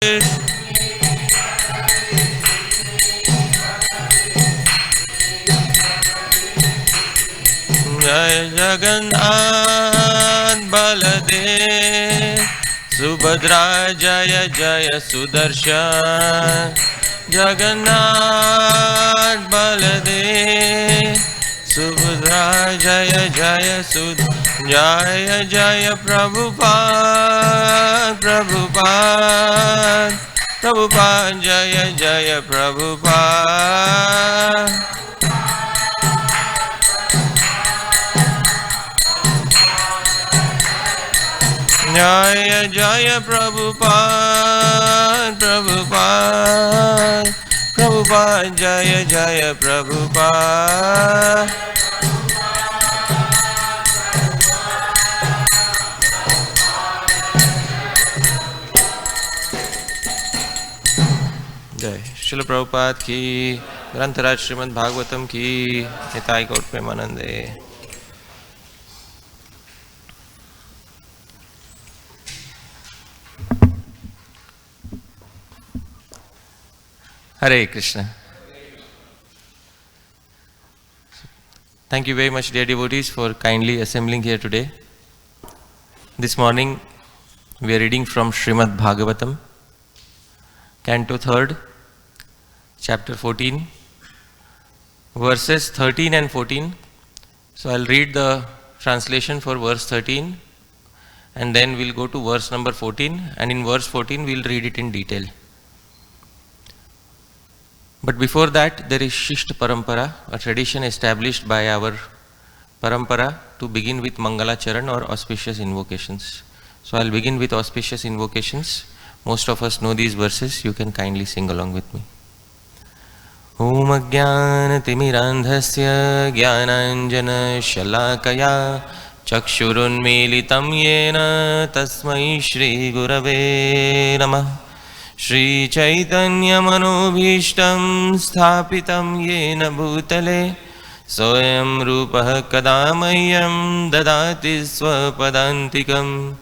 Jai Jagannath Baladev Subhadra Jaya Jaya Sudarshan Jagannath Baladev Subhadra Jaya Jaya Jaya Jaya Prabhupada Prabhupada Prabhupada Jaya Jaya Prabhupada Jaya Jaya Prabhupada Prabhupada Prabhupada Jaya Jaya Prabhupada Jai Srila Prabhupada ki Grantaraj Srimad Bhagavatam ki Nitai Gaur Premanande. Hare Krishna. Thank you very much, dear devotees, for kindly assembling here today. This morning we are reading from Srimad Bhagavatam, Canto 3rd, Chapter 14, verses 13 and 14. So I'll read the translation for verse 13 and then we'll go to verse number 14, and in verse 14 we'll read it in detail. But before that, there is Shiksha Parampara, a tradition established by our Parampara to begin with Mangala Charan or auspicious invocations. So I'll begin with auspicious invocations. Most of us know these verses, you can kindly sing along with me. Om Ajnana Timirandhasya Jnananjana Shalakaya Chakshurunmilitam Yena Tasmai Shri Gurave Namah Shri Chaitanya Manobhishtam Sthapitam Yena Bhutale Soyam Rupaha Kadamayyam Dadati Swapadantikam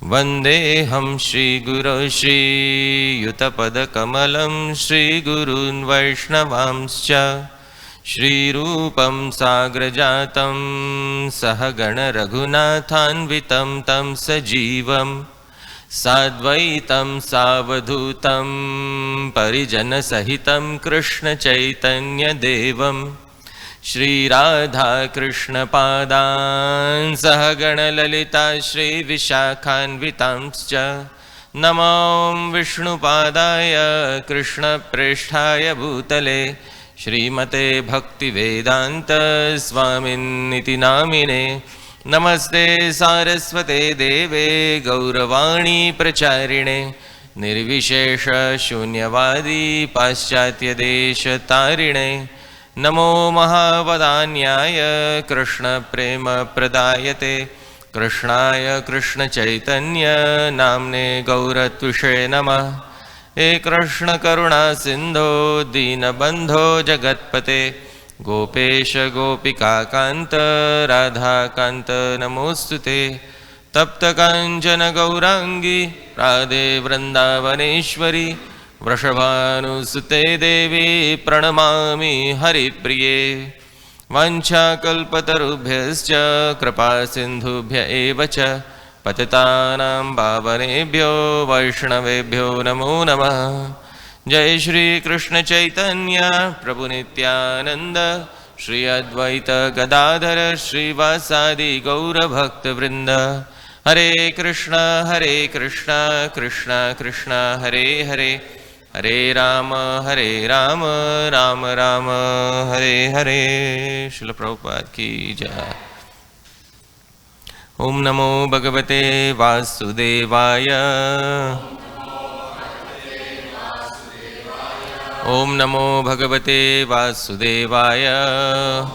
Vandeham Shri Guru Shri Yutapada Kamalam Shri Gurun Vaishnavamscha Shri Rupam Sagrajatam Sahagana Raghunathanvitam Tam Sajivam Sadvaitam Savadhutam Parijana Sahitam Krishna Chaitanya Devam Shri Radha Krishna Padan Sahagana Lalita Shri Vishakhanvitamscha Namam Vishnu Padaya Krishna Presthaya Bhutale Shri Mate Bhakti Vedanta Swamin Niti Namine Namaste Saraswate Deve Gauravani Pracharine Nirvishesha Shunyavadi Paschatya Desha Tarine Namo Mahavadanyaya Krishna Prema Pradayate Krishnaya Krishna Chaitanya Namne Gauratvishe Namah He Krishna Karuna Sindho Dina Bandho Jagatpate Gopesha Gopika Kanta Radha Kanta Namostute Tapta Kanchana Gaurangi Radhe Vrindavaneshwari Vrashabhanu Sute Devi Pranamami Hari Priye Vancha Kalpatarubhyascha Kripa Sindhubhya Evacha Patitanam Bhavanebhyo Vaishnavebhyo Namo Namah Jai Shri Krishna Chaitanya Prabhu Nityananda Shri Advaita Gadadhara Shri Vasadi Gaura Bhakta Vrinda Hare Krishna Krishna Krishna Hare Hare Hare Rama Rama Rama Hare Hare Srila Prabhupada ki jai. Om Namo Bhagavate Vasudevaya Om Namo Bhagavate Vasudevaya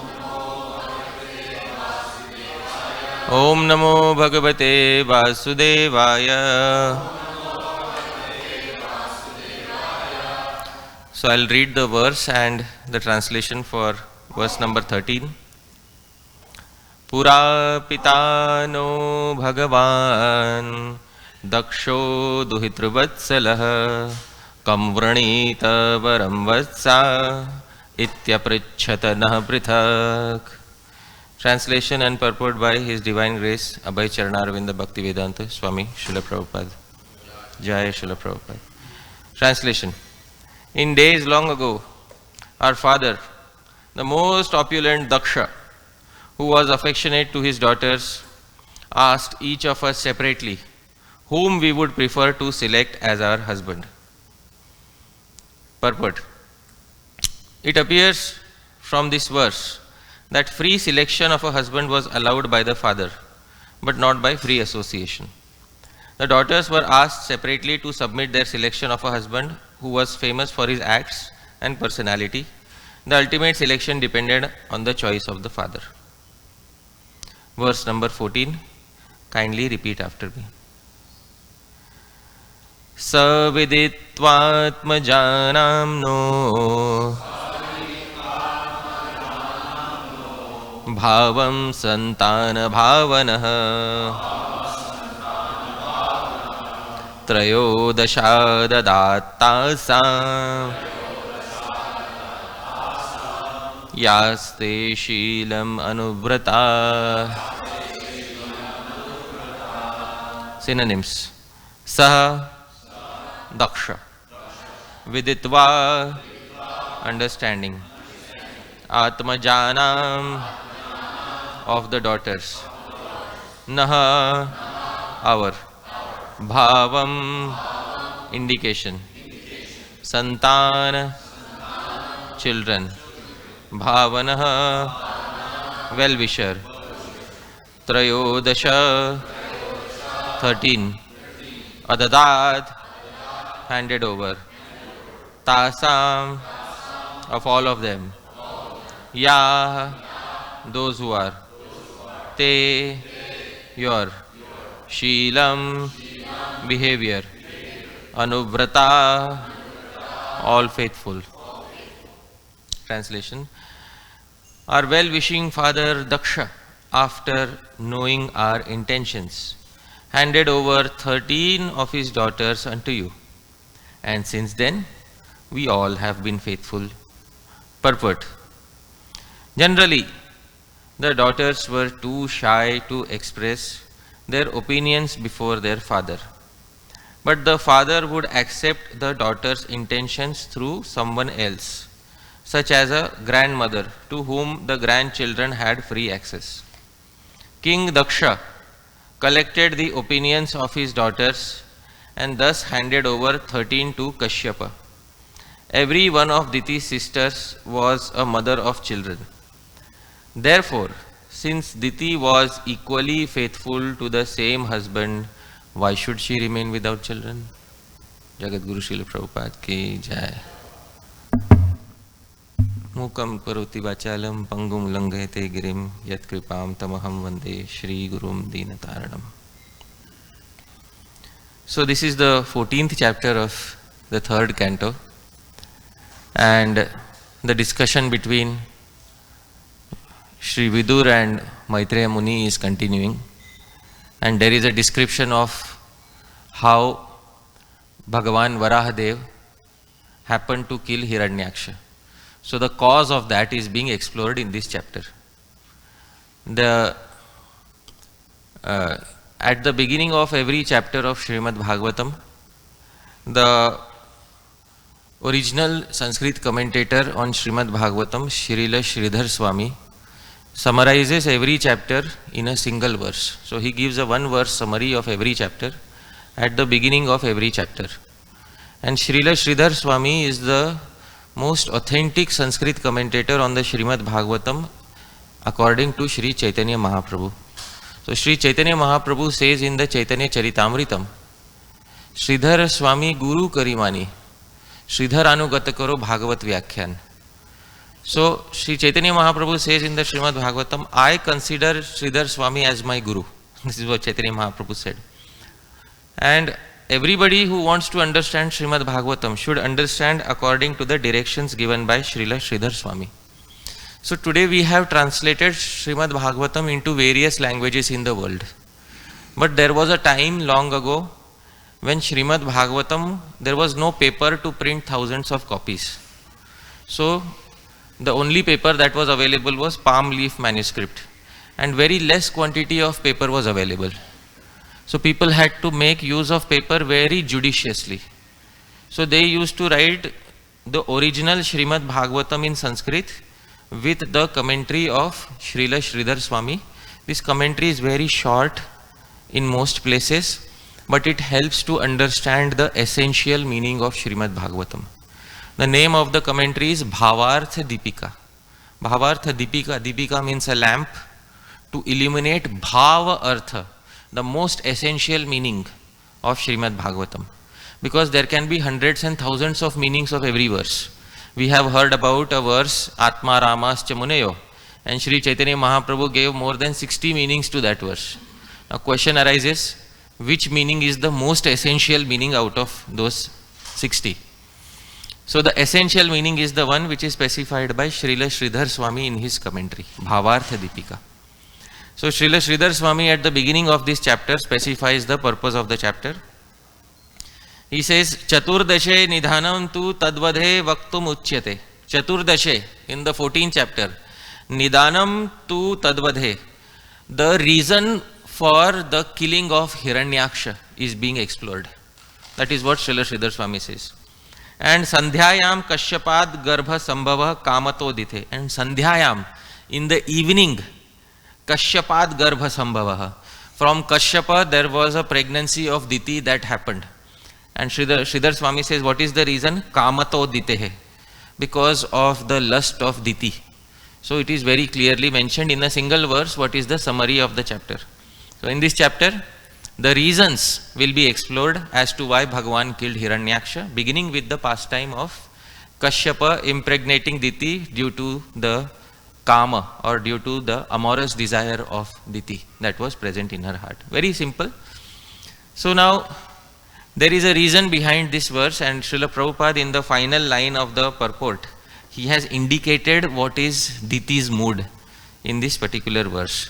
Om Namo Bhagavate Vasudevaya. So I'll read the verse and the translation for verse number 13. Pura pitano bhagavan Daksho duhitrvatsalah kam vranita varam vatsa ityapritchata nah prithak. Translation and purport by His Divine Grace Abhay Charanarvinda Bhaktivedanta Swami Srila Prabhupada. Jai Srila Prabhupada. Translation. In days long ago, our father, the most opulent Daksha, who was affectionate to his daughters, asked each of us separately whom we would prefer to select as our husband. Purport. It appears from this verse that free selection of a husband was allowed by the father, but not by free association. The daughters were asked separately to submit their selection of a husband who was famous for his acts and personality. The ultimate selection depended on the choice of the father. Verse number 14. Kindly repeat after me. Saviditvatmajanamno bhavam santana bhavanah त्रयोदशा ददात्तासां यास्ते शीलम् अनुव्रता. Synonyms. Saha, Daksha. Viditva, understanding. Atmajanam, of the daughters. Naha, our. Bhavam, indication. Santan, children. Bhavanah, well-wisher. Trayodasha, 13. Adadat, handed over. Tasam, of all of them. Ya, those who are. Te, your. Sheelam, behavior. Anuvrata, all faithful. Translation. Our well-wishing father Daksha, after knowing our intentions, handed over 13 of his daughters unto you. And since then, we all have been faithful. Purport. Generally, the daughters were too shy to express their opinions before their father. But the father would accept the daughter's intentions through someone else, such as a grandmother to whom the grandchildren had free access. King Daksha collected the opinions of his daughters and thus handed over 13 to Kashyapa. Every one of Diti's sisters was a mother of children. Therefore, since Diti was equally faithful to the same husband, why should she remain without children? Jagat Guru Srila Prabhupada ki jai. Mukam karoti vachalam pangum langayate girim yat kripam tamaham vande Shri Gurum Dinataranam. So this is the 14th chapter of the 3rd canto, and the discussion between Shri Vidur and Maitreya Muni is continuing, and there is a description of how Bhagavan Varahadev happened to kill Hiranyaksha. So the cause of that is being explored in this chapter. At the beginning of every chapter of Srimad Bhagavatam, the original Sanskrit commentator on Srimad Bhagavatam, Srila Sridhar Swami, summarizes every chapter in a single verse. So he gives a one-verse summary of every chapter at the beginning of every chapter. And Srila Sridhar Swami is the most authentic Sanskrit commentator on the Srimad Bhagavatam according to Sri Chaitanya Mahaprabhu. So Sri Chaitanya Mahaprabhu says in the Chaitanya Charitamritam, Sridhar Swami Guru Karimani, Sridhar Anugat Karo Bhagavat Vyakhyan. So Sri Chaitanya Mahaprabhu says in the Srimad Bhagavatam, I consider Sridhar Swami as my Guru. This is what Chaitanya Mahaprabhu said. And everybody who wants to understand Srimad Bhagavatam should understand according to the directions given by Srila Sridhar Swami. So today we have translated Srimad Bhagavatam into various languages in the world. But there was a time long ago when Srimad Bhagavatam, there was no paper to print thousands of copies. So the only paper that was available was palm leaf manuscript, and very less quantity of paper was available. So people had to make use of paper very judiciously. So they used to write the original Srimad Bhagavatam in Sanskrit with the commentary of Srila Sridhar Swami. This commentary is very short in most places, but it helps to understand the essential meaning of Srimad Bhagavatam. The name of the commentary is Bhavartha Deepika. Bhavartha Deepika, Deepika means a lamp to illuminate Bhava Artha, the most essential meaning of Srimad Bhagavatam. Because there can be hundreds and thousands of meanings of every verse. We have heard about a verse, Atma Ramascha Muneyo, and Sri Chaitanya Mahaprabhu gave more than 60 meanings to that verse. Now question arises, which meaning is the most essential meaning out of those 60? So the essential meaning is the one which is specified by Srila Sridhar Swami in his commentary, Bhavartha Deepika. So Srila Sridhar Swami at the beginning of this chapter specifies the purpose of the chapter. He says, Chaturdashe nidhanam tu tadvadhe vaktum uchyate. Chaturdashe, in the 14th chapter, nidhanam tu tadvadhe. The reason for the killing of Hiranyaksha is being explored. That is what Srila Sridhar Swami says. And Sandhyayam Kashyapad Garbha Sambhava Kamato Dithe. And Sandhyayam, in the evening, Kashyapad Garbha Sambhava. From Kashyapa there was a pregnancy of Diti that happened. And Sridhar Swami says, what is the reason? Kamato Ditehe. Because of the lust of Diti. So it is very clearly mentioned in a single verse what is the summary of the chapter. So in this chapter, the reasons will be explored as to why Bhagavan killed Hiranyaksha, beginning with the pastime of Kashyapa impregnating Diti due to the Kama or due to the amorous desire of Diti that was present in her heart. Very simple. So now, there is a reason behind this verse, and Srila Prabhupada in the final line of the purport, he has indicated what is Diti's mood in this particular verse.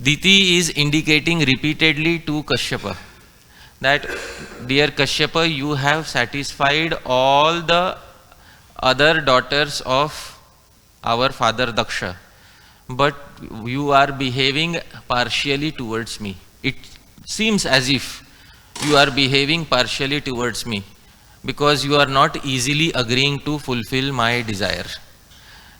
Diti is indicating repeatedly to Kashyapa that, dear Kashyapa, you have satisfied all the other daughters of our father Daksha, but you are behaving partially towards me. It seems as if you are behaving partially towards me because you are not easily agreeing to fulfill my desire.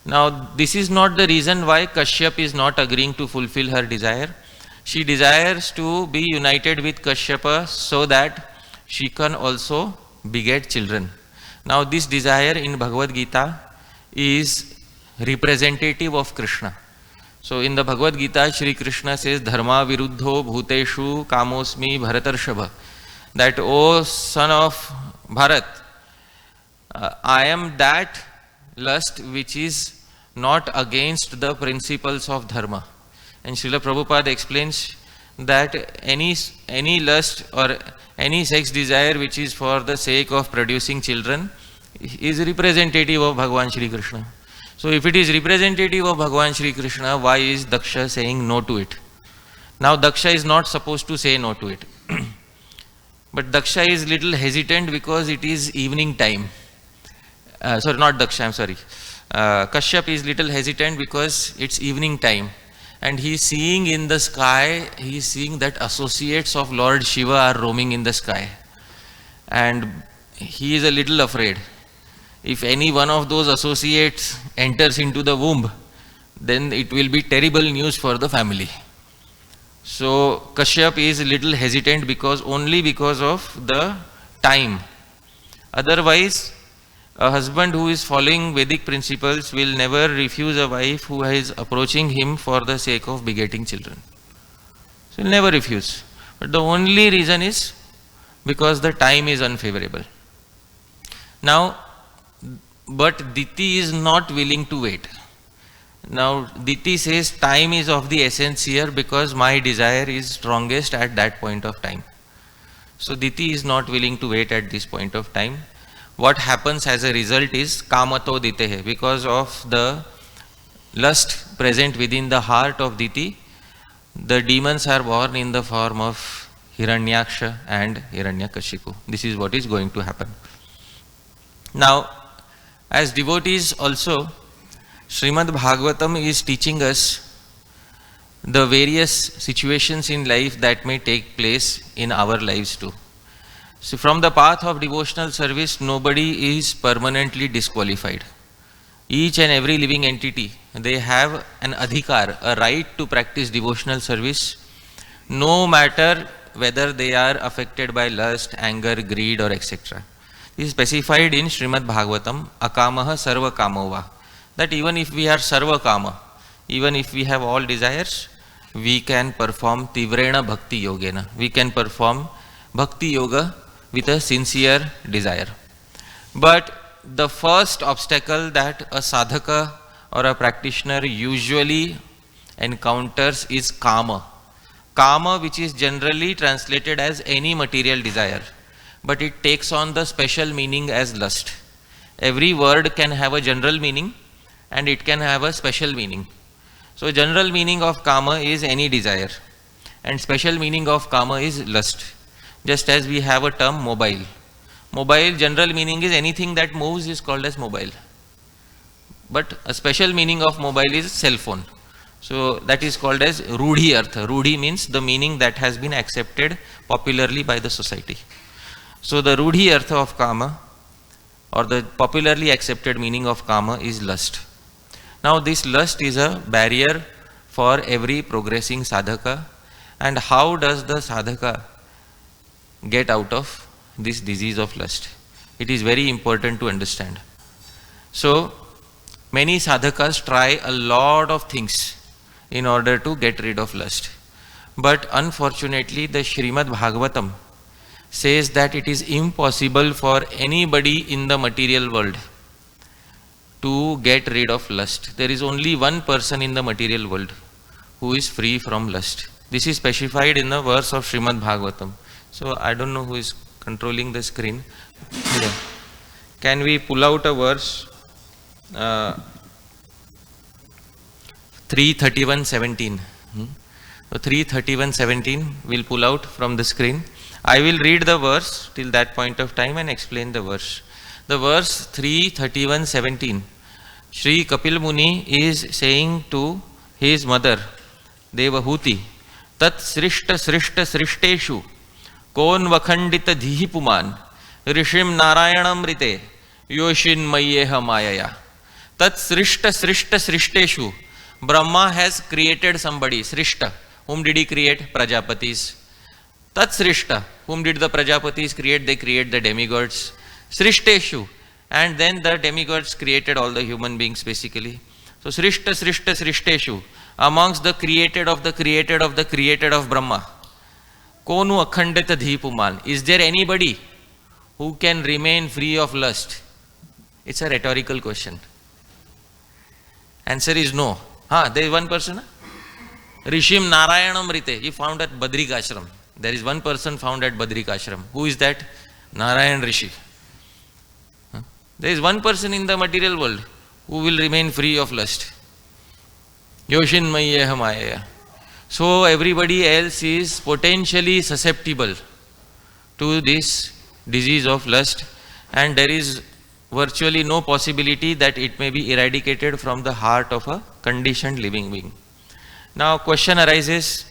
Now, this is not the reason why Kashyap is not agreeing to fulfill her desire. She desires to be united with Kashyapa so that she can also beget children. Now, this desire in Bhagavad Gita is representative of Krishna. So, in the Bhagavad Gita, Shri Krishna says, Dharma viruddho bhuteshu kamosmi bharatarshabha. That, O son of Bharat, I am that lust which is not against the principles of dharma. And Srila Prabhupada explains that any lust or any sex desire which is for the sake of producing children is representative of Bhagavan Shri Krishna. So if it is representative of Bhagavan Shri Krishna, why is Daksha saying no to it? Now Daksha is not supposed to say no to it. But Daksha is little hesitant because it is evening time. Sorry, not Daksha, I'm sorry. Kashyap is little hesitant because it's evening time. And he is seeing in the sky, he is seeing that associates of Lord Shiva are roaming in the sky. And he is a little afraid. If any one of those associates enters into the womb, then it will be terrible news for the family. So Kashyap is a little hesitant only because of the time. Otherwise, a husband who is following Vedic principles will never refuse a wife who is approaching him for the sake of begetting children. So he will never refuse. But the only reason is because the time is unfavorable. Now, but Diti is not willing to wait. Now, Diti says time is of the essence here because my desire is strongest at that point of time. So Diti is not willing to wait at this point of time. What happens as a result is Kamato Ditehe. Because of the lust present within the heart of Diti, the demons are born in the form of Hiranyaksha and Hiranyakashipu. This is what is going to happen. Now, as devotees also, Srimad Bhagavatam is teaching us the various situations in life that may take place in our lives too. So from the path of devotional service, nobody is permanently disqualified. Each and every living entity, they have an adhikar, a right to practice devotional service, no matter whether they are affected by lust, anger, greed or etc. This is specified in Srimad Bhagavatam, akamaha sarva kamova, that even if we are sarva kama, even if we have all desires, we can perform tivrena bhakti yogena. We can perform bhakti yoga with a sincere desire. But the first obstacle that a sadhaka or a practitioner usually encounters is kama. Kama, which is generally translated as any material desire, but it takes on the special meaning as lust. Every word can have a general meaning and it can have a special meaning. So general meaning of kama is any desire and special meaning of kama is lust. Just as we have a term mobile. Mobile general meaning is anything that moves is called as mobile. But a special meaning of mobile is cell phone. So that is called as rudhi artha. Rudhi means the meaning that has been accepted popularly by the society. So the rudhi artha of kama or the popularly accepted meaning of kama is lust. Now this lust is a barrier for every progressing sadhaka. And how does the sadhaka get out of this disease of lust? It is very important to understand. So many sadhakas try a lot of things in order to get rid of lust. But unfortunately the Srimad Bhagavatam says that it is impossible for anybody in the material world to get rid of lust. There is only one person in the material world who is free from lust. This is specified in the verse of Srimad Bhagavatam. So I don't know who is controlling the screen. Yeah. Can we pull out a verse? 3:31:17. So 3:31:17 we'll pull out from the screen. I will read the verse till that point of time and explain the verse. The verse 3:31:17. Shri Kapil Muni is saying to his mother, Devahuti, Tat Srishta Srishta Srishteshu, Kon Vakhandita Dhihi Puman, Rishim Narayanam Rite, Yoshin Mayeha Mayaya. Tat Srishta Srishta Srishteshu, Brahma has created somebody, Srishta. Whom did he create? Prajapatis. Tat Srishta, whom did the Prajapatis create? They create the demigods. Srishteshu, and then the demigods created all the human beings basically. So Srishta Srishta Srishteshu, amongst the created of the created of the created of Brahma. Konu Akhandita Dhipuman. Is there anybody who can remain free of lust? It's a rhetorical question. Answer is no. There is one person. Rishim Narayanam Rite. He found at Badrik Ashram. There is one person found at Badrik Ashram. Who is that? Narayan Rishi. There is one person in the material world who will remain free of lust. Yoshin Mayeha Mayaya. So everybody else is potentially susceptible to this disease of lust, and there is virtually no possibility that it may be eradicated from the heart of a conditioned living being. Now question arises,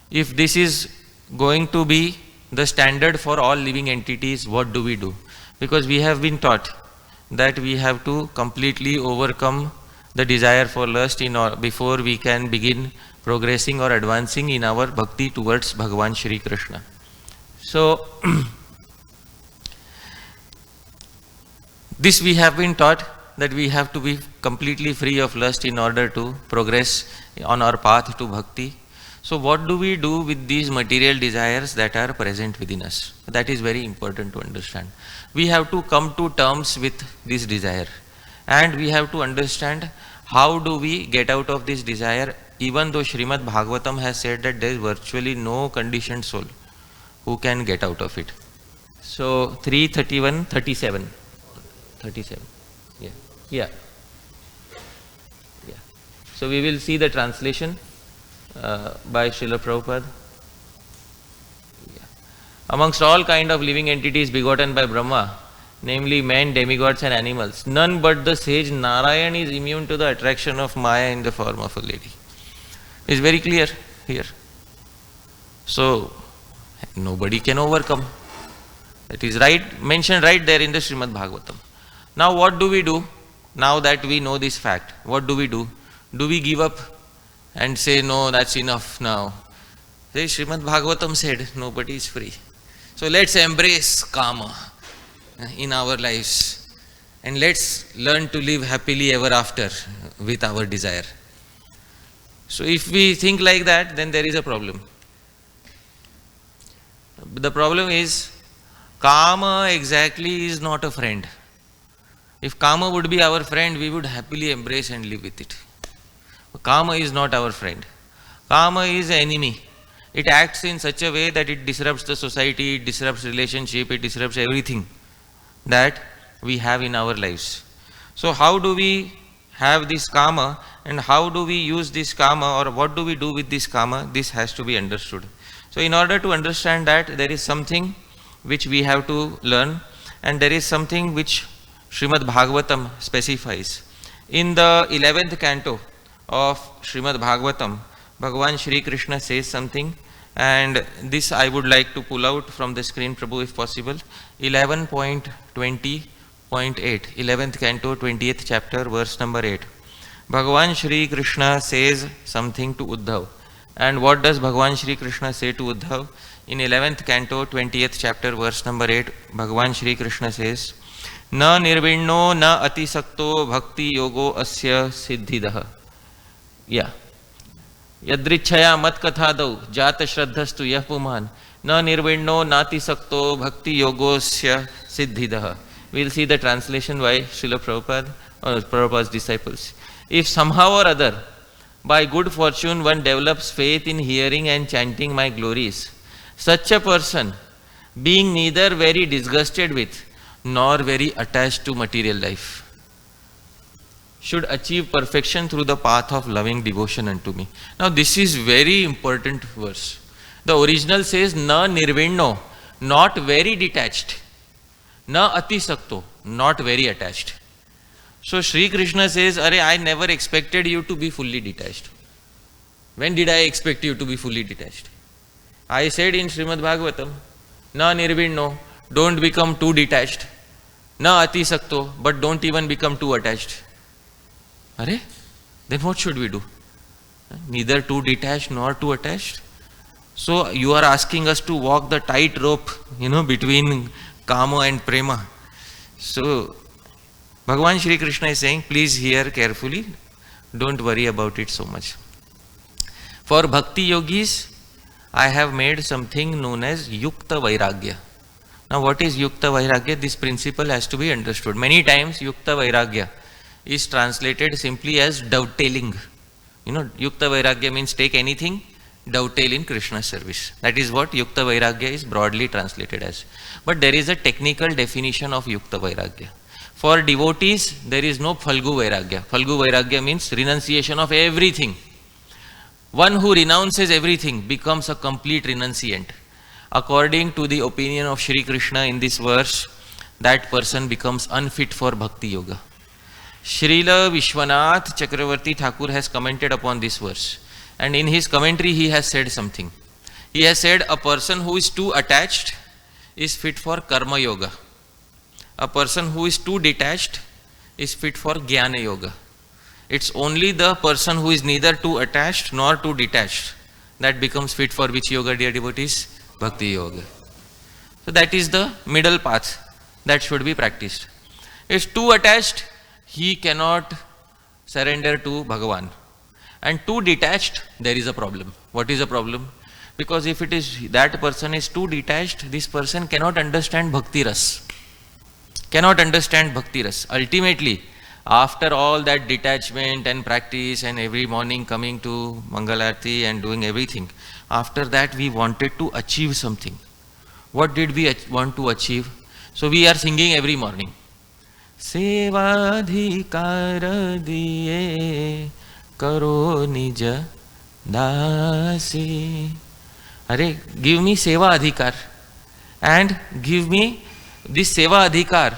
if this is going to be the standard for all living entities, what do we do? Because we have been taught that we have to completely overcome the desire for lust before we can begin progressing or advancing in our bhakti towards Bhagavan Shri Krishna. So this we have been taught that we have to be completely free of lust in order to progress on our path to bhakti. So what do we do with these material desires that are present within us? That is very important to understand. We have to come to terms with this desire, and we have to understand how do we get out of this desire, even though Srimad Bhagavatam has said that there is virtually no conditioned soul who can get out of it. So 3:31:37. 37. Yeah. So we will see the translation by Srila Prabhupada. Amongst all kind of living entities begotten by Brahma, namely men, demigods and animals, none but the sage Narayan is immune to the attraction of Maya in the form of a lady. It's very clear here. So, nobody can overcome. That is right, mentioned right there in the Srimad Bhagavatam. Now what do we do? Now that we know this fact, what do we do? Do we give up and say, no, that's enough now? The Srimad Bhagavatam said, nobody is free. So let's embrace karma in our lives and let's learn to live happily ever after with our desire. So if we think like that, then there is a problem. The problem is, karma exactly is not a friend. If karma would be our friend, we would happily embrace and live with it. Karma is not our friend. Karma is an enemy. It acts in such a way that it disrupts the society, it disrupts relationship, it disrupts everything that we have in our lives. So how do we have this karma and how do we use this karma, or what do we do with this karma? This has to be understood. So in order to understand that, there is something which we have to learn, and there is something which Srimad Bhagavatam specifies. In the 11th canto of Srimad Bhagavatam, Bhagavan Shri Krishna says something, and this I would like to pull out from the screen, Prabhu, if possible. 11.20.8, 11th canto, 20th chapter, verse number 8. Bhagavan Shri Krishna says something to Uddhav. And what does Bhagavan Shri Krishna say to Uddhav? In 11th canto, 20th chapter, verse number 8, Bhagavan Shri Krishna says, Na nirvinno na atisakto bhakti yogo asya siddhidah. Yeah. Yadrichaya mat kathadau jata shraddhastu yah puman na nirvinno natisakto bhakti yogosya siddhidah. We'll see the translation by Srila Prabhupada or Prabhupada's disciples. If somehow or other, by good fortune, one develops faith in hearing and chanting my glories, such a person, being neither very disgusted with nor very attached to material life, should achieve perfection through the path of loving devotion unto me. Now this is very important verse. The original says, na nirvinno, not very detached, na atisakto, not very attached. So Sri Krishna says, Arey, I never expected you to be fully detached. When did I expect you to be fully detached? I said in Srimad Bhagavatam, na nirvinno, don't become too detached. Na atisakto, but don't even become too attached. Arey, then what should we do? Neither too detached nor too attached. So you are asking us to walk the tight rope, between kama and prema. So Bhagavan Shri Krishna is saying, please hear carefully, don't worry about it so much. For bhakti yogis, I have made something known as yukta vairagya. Now what is yukta vairagya? This principle has to be understood. Many times yukta vairagya is translated simply as dovetailing. Yukta vairagya means take anything, dovetail in Krishna's service. That is what yukta vairagya is broadly translated as. But there is a technical definition of yukta vairagya. For devotees, there is no Phalgu Vairagya. Phalgu Vairagya means renunciation of everything. One who renounces everything becomes a complete renunciant. According to the opinion of Shri Krishna in this verse, that person becomes unfit for Bhakti Yoga. Srila Vishwanath Chakravarti Thakur has commented upon this verse. And in his commentary, he has said something. He has said a person who is too attached is fit for Karma Yoga. A person who is too detached is fit for Jnana Yoga. It's only the person who is neither too attached nor too detached that becomes fit for which yoga, dear devotees? Bhakti Yoga. So that is the middle path that should be practiced. If too attached, he cannot surrender to Bhagavan. And too detached, there is a problem. What is the problem? Because if it is that person is too detached, this person cannot understand Bhakti Ras. Cannot understand Bhakti Ras. Ultimately, after all that detachment and practice and every morning coming to Mangalarti and doing everything, after that we wanted to achieve something. What did we want to achieve? So we are singing every morning. Sevadhikara diye karo nija dasi. Arey, give me seva adhikar. and give me this seva adhikar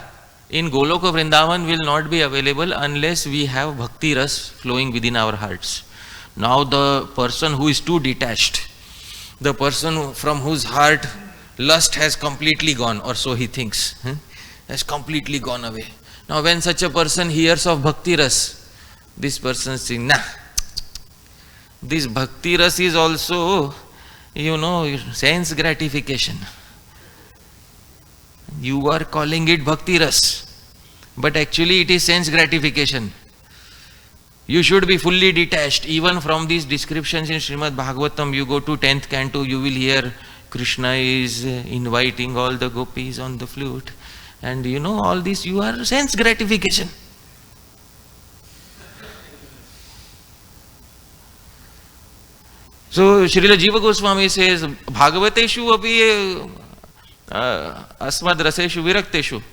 in Goloka Vrindavan will not be available unless we have bhakti ras flowing within our hearts. Now the person who is too detached, the person from whose heart lust has completely gone, or so he thinks, has completely gone away. Now when such a person hears of bhakti ras, this person says, nah, this bhakti ras is also, sense gratification. You are calling it bhakti ras, but actually it is sense gratification. You should be fully detached. Even from these descriptions in Srimad Bhagavatam, you go to 10th canto, you will hear Krishna is inviting all the gopis on the flute. And all this, you are sense gratification. So Srila Jiva Goswami says, Bhagavateshu api asmad raseshu virakteshu.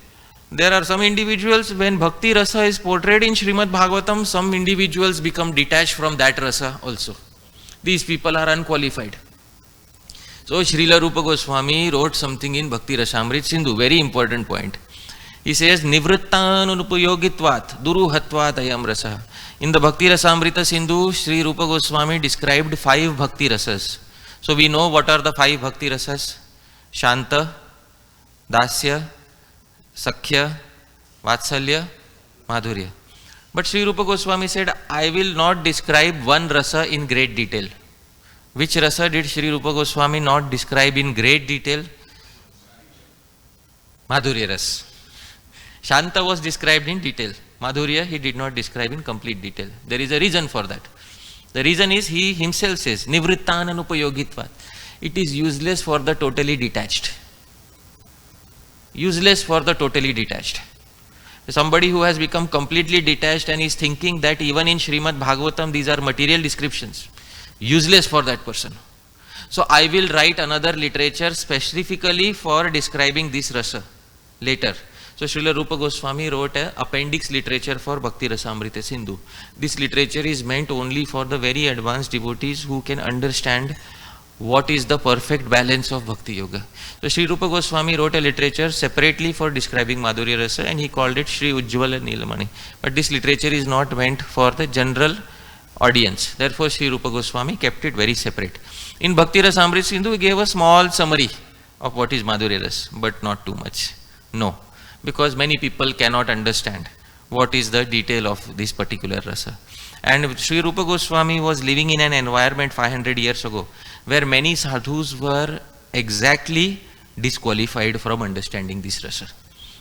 There are some individuals, when bhakti rasa is portrayed in Srimad Bhagavatam, some individuals become detached from that rasa also. These people are unqualified. So Srila Rupa Goswami wrote something in Bhakti Rasamrit Sindhu, very important point. He says, Nivrittanupayogitvat duruhatvat ayam rasa. In the Bhakti Rasamrita Sindhu, Sri Rupa Goswami described 5 bhakti rasas. So we know what are the 5 bhakti rasas: Shanta, Dasya, Sakhya, Vatsalya, Madhurya. But Sri Rupa Goswami said, I will not describe one rasa in great detail. Which rasa did Sri Rupa Goswami not describe in great detail? Madhurya ras. Shanta was described in detail. Madhurya he did not describe in complete detail. There is a reason for that. The reason is he himself says, Nivrittananupayogitvat. It is useless for the totally detached. Useless for the totally detached. Somebody who has become completely detached and is thinking that even in Srimad Bhagavatam these are material descriptions. Useless for that person. So I will write another literature specifically for describing this rasa later. So Srila Rupa Goswami wrote an appendix literature for Bhakti Rasamrita Sindhu. This literature is meant only for the very advanced devotees who can understand what is the perfect balance of Bhakti Yoga. So Sri Rupa Goswami wrote a literature separately for describing Madhurya Rasa and he called it Sri Ujjvala Nilamani. But this literature is not meant for the general audience. Therefore Sri Rupa Goswami kept it very separate. In Bhakti Rasamrita Sindhu he gave a small summary of what is Madhurya Rasa, but not too much. No. Because many people cannot understand what is the detail of this particular rasa. And Sri Rupa Goswami was living in an environment 500 years ago where many sadhus were exactly disqualified from understanding this rasa.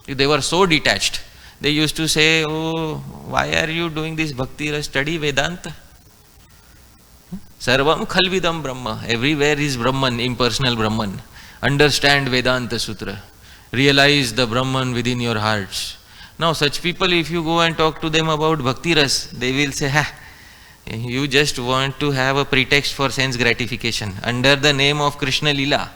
They were so detached. They used to say, oh, why are you doing this bhakti rasa? Study Vedanta. Sarvam khalvidam Brahma. Everywhere is Brahman, impersonal Brahman. Understand Vedanta Sutra. Realize the Brahman within your hearts. Now such people, if you go and talk to them about bhakti ras, they will say, you just want to have a pretext for sense gratification. Under the name of Krishna Lila,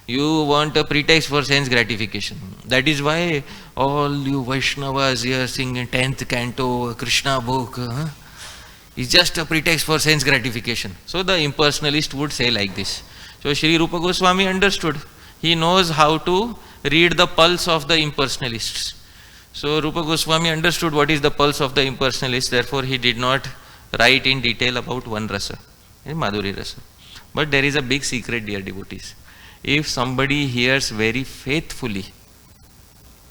you want a pretext for sense gratification. That is why all you Vaishnavas here sing in 10th canto, Krishna book, is just a pretext for sense gratification. So the impersonalist would say like this. So Sri Rupa Goswami understood. He knows how to read the pulse of the impersonalists. So Rupa Goswami understood what is the pulse of the impersonalist, therefore he did not write in detail about one rasa, Madhurya rasa. But there is a big secret, dear devotees. If somebody hears very faithfully,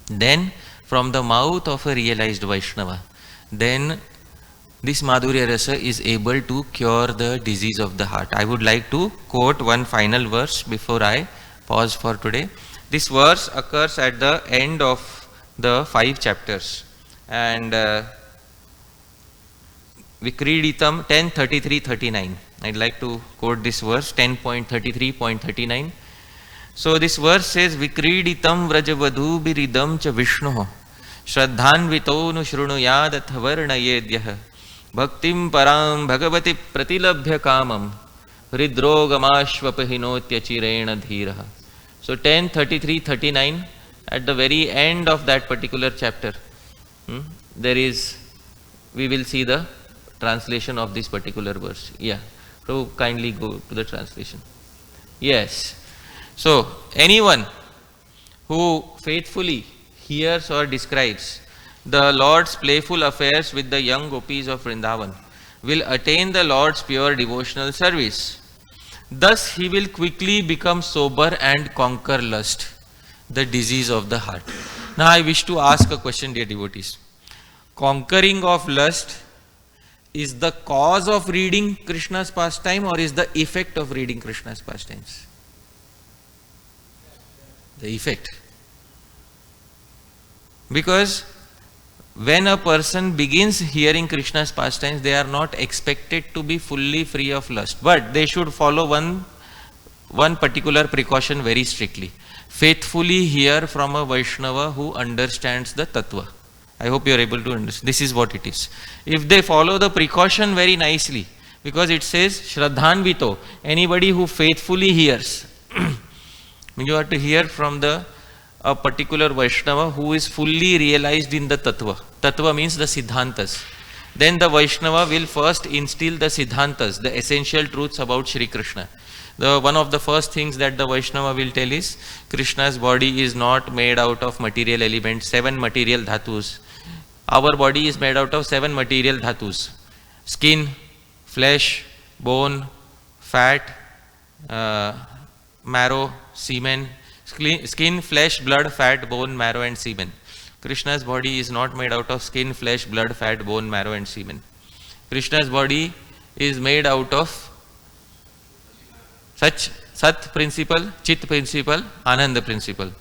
then from the mouth of a realized Vaishnava, then this Madhurya rasa is able to cure the disease of the heart. I would like to quote one final verse before I pause for today. This verse occurs at the end of the 5 chapters and Vikriditam 10:33-39. I'd like to quote this verse 10.33.39. So this verse says, Vikriditam vrajavadhu biridam cha vishnuh shraddhanvito nu shrunuyad athavarnayedyah bhaktim param bhagavati pratilabhya kamam hridrogamashvapahinotyya chirena dhirah. So 10:33-39, at the very end of that particular chapter, we will see the translation of this particular verse. Yeah, so kindly go to the translation. Yes. So anyone who faithfully hears or describes the Lord's playful affairs with the young gopis of Vrindavan will attain the Lord's pure devotional service. Thus he will quickly become sober and conquer lust, the disease of the heart. Now I wish to ask a question, dear devotees. Conquering of lust is the cause of reading Krishna's pastime or is the effect of reading Krishna's pastimes? The effect. Because when a person begins hearing Krishna's pastimes, they are not expected to be fully free of lust. But they should follow one particular precaution very strictly. Faithfully hear from a Vaishnava who understands the Tattva. I hope you are able to understand. This is what it is. If they follow the precaution very nicely, because it says Shraddhanvito, anybody who faithfully hears. You have to hear from a particular Vaishnava who is fully realized in the Tattva. Tattva means the Siddhantas. Then the Vaishnava will first instill the Siddhantas, the essential truths about Shri Krishna. One of the first things that the Vaishnava will tell is Krishna's body is not made out of material elements, 7 material dhatus. Our body is made out of 7 material dhatus. Skin, flesh, bone, fat, marrow, semen. Skin, flesh, blood, fat, bone, marrow and semen. Krishna's body is not made out of skin, flesh, blood, fat, bone, marrow and semen. Krishna's body is made out of Sat principle, Chit principle, Ananda principle.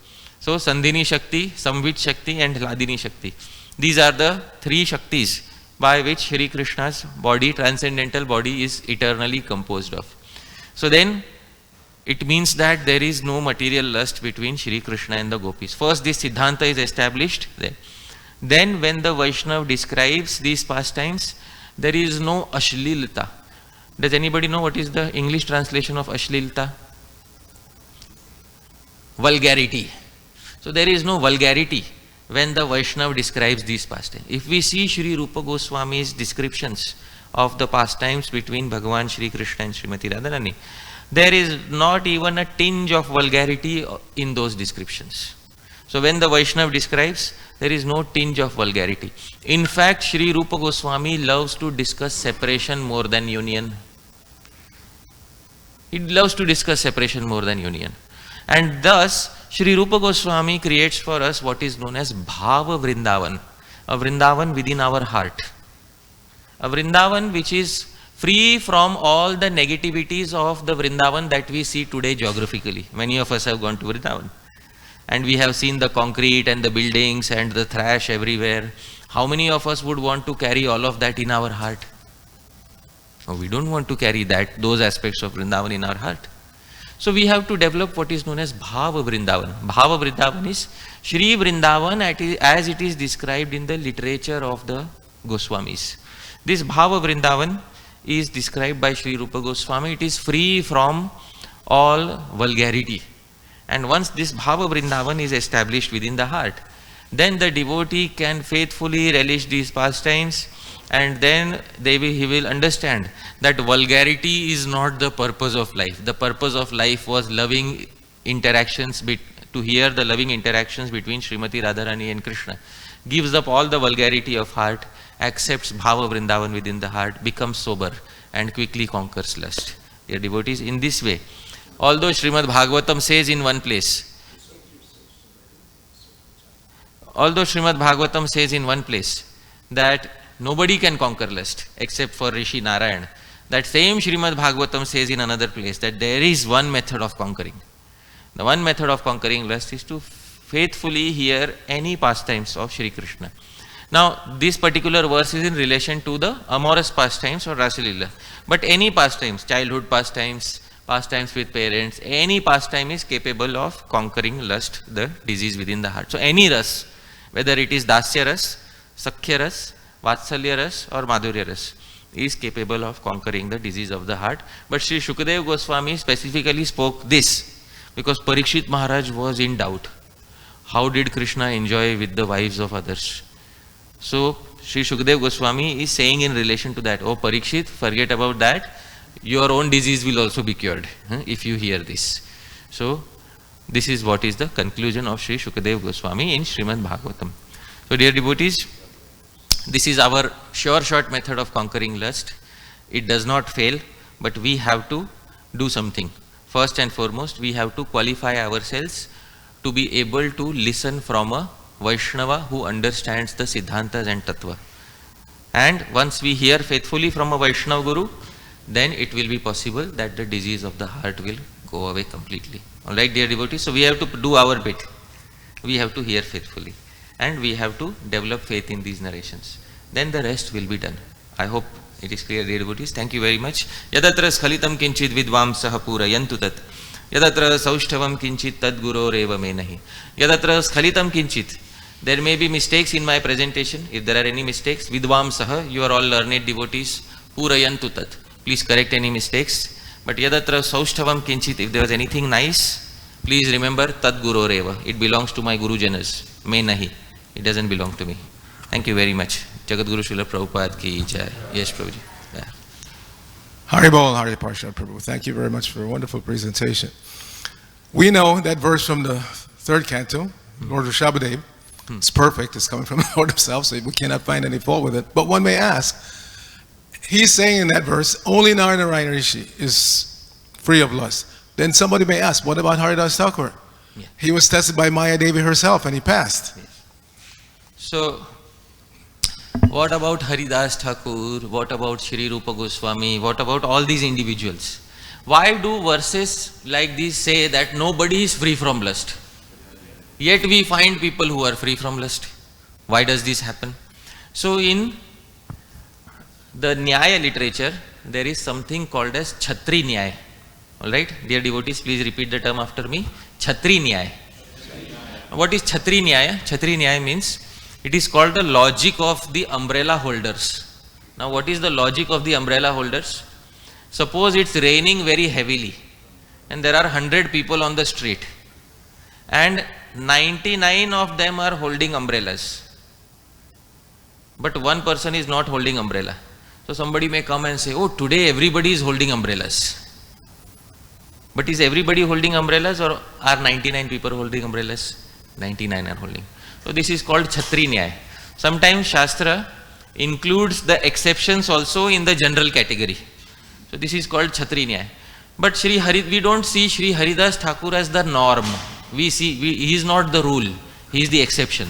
So Sandhini Shakti, Samvit Shakti and Hladini Shakti. These are the 3 Shaktis by which Shri Krishna's body, transcendental body, is eternally composed of. So then it means that there is no material lust between Shri Krishna and the gopis. First this Siddhanta is established there. Then when the Vaishnava describes these pastimes, there is no Ashlilita. Does anybody know what is the English translation of Ashlilta? Vulgarity. So there is no vulgarity when the Vaishnava describes these pastimes. If we see Sri Rupa Goswami's descriptions of the pastimes between Bhagavan Shri Krishna and Srimati Radharani, there is not even a tinge of vulgarity in those descriptions. So when the Vaishnava describes, there is no tinge of vulgarity. In fact, Sri Rupa Goswami loves to discuss separation more than union. He loves to discuss separation more than union. And thus, Sri Rupa Goswami creates for us what is known as Bhava Vrindavan, a Vrindavan within our heart. A Vrindavan which is free from all the negativities of the Vrindavan that we see today geographically. Many of us have gone to Vrindavan. And we have seen the concrete and the buildings and the trash everywhere. How many of us would want to carry all of that in our heart? No, we don't want to carry those aspects of Vrindavan in our heart. So we have to develop what is known as Bhava Vrindavan. Bhava Vrindavan is Shri Vrindavan as it is described in the literature of the Goswamis. This Bhava Vrindavan is described by Sri Rupa Goswami. It is free from all vulgarity. And once this Bhava Vrindavan is established within the heart, then the devotee can faithfully relish these pastimes, and then he will understand that vulgarity is not the purpose of life. The purpose of life was loving interactions, to hear the loving interactions between Srimati Radharani and Krishna. Gives up all the vulgarity of heart, accepts Bhava Vrindavan within the heart, becomes sober and quickly conquers lust. Dear devotees, in this way, although Srimad Bhagavatam says in one place, that nobody can conquer lust except for Rishi Narayan, that same Srimad Bhagavatam says in another place that there is one method of conquering. The one method of conquering lust is to faithfully hear any pastimes of Shri Krishna. Now, this particular verse is in relation to the amorous pastimes or Rasalila. But any pastimes, childhood pastimes, pastimes with parents, any pastime is capable of conquering lust, the disease within the heart. So any ras, whether it is Dasya ras, Sakhya ras, Vatsalya ras or Madhurya ras, is capable of conquering the disease of the heart. But Sri Shukadeva Goswami specifically spoke this because Parikshit Maharaj was in doubt. How did Krishna enjoy with the wives of others? So Sri Shukadeva Goswami is saying in relation to that, oh Parikshit, forget about that. Your own disease will also be cured if you hear this. So This is what is the conclusion of Sri Shukadev Goswami in Srimad Bhagavatam. So dear devotees, this is our sure short method of conquering lust. It does not fail, but we have to do something. First and foremost, we have to qualify ourselves to be able to listen from a Vaishnava who understands the Siddhantas and Tattva. And once we hear faithfully from a Vaishnava Guru, then it will be possible that the disease of the heart will go away completely. Alright, dear devotees, so we have to do our bit. We have to hear faithfully. And we have to develop faith in these narrations. Then the rest will be done. I hope it is clear, dear devotees. Thank you very much. Yadatra skhalitam kinchit vidvamsah purayantu tat. Yadatra saushthavam kinchit tad guroreva menahi. Yadatra skhalitam kinchit. There may be mistakes in my presentation. If there are any mistakes, vidvamsah, you are all learned devotees, purayantu tat. Please correct any mistakes. But yadatra saushthavam kinchit, if there was anything nice, please remember tad guroreva. It belongs to my Guru Janas. Menahi. It doesn't belong to me. Thank you very much. Jagat Guru Srila Prabhupada ki jai. Yes, Prabhuji. Yeah. Haribol, Hari Parshad, Prabhu. Thank you very much for a wonderful presentation. We know that verse from the third canto, Lord Rishabhadev. It's perfect. It's coming from the Lord himself, so we cannot find any fault with it. But one may ask, he's saying in that verse, only Narayana Rishi is free of lust. Then somebody may ask, what about Haridas Thakur? Yeah. He was tested by Maya Devi herself and he passed. Yes. So, what about Haridas Thakur? What about Shri Rupa Goswami? What about all these individuals? Why do verses like these say that nobody is free from lust? Yet we find people who are free from lust. Why does this happen? So in the Nyaya literature, there is something called as Chhatri Nyaya. Alright, dear devotees, please repeat the term after me. Chhatri Nyaya. What is Chhatri Nyaya? Chhatri Nyaya means it is called the logic of the umbrella holders. Now what is the logic of the umbrella holders? Suppose it's raining very heavily and there are 100 people on the street and 99 of them are holding umbrellas. But one person is not holding umbrella. So somebody may come and say, oh, today everybody is holding umbrellas. But is everybody holding umbrellas or are 99 people holding umbrellas? 99 are holding. So this is called Chhatri Nyaya. Sometimes Shastra includes the exceptions also in the general category. So this is called Chhatri Nyaya. But we don't see Sri Haridas Thakur as the norm. He is not the rule. He is the exception.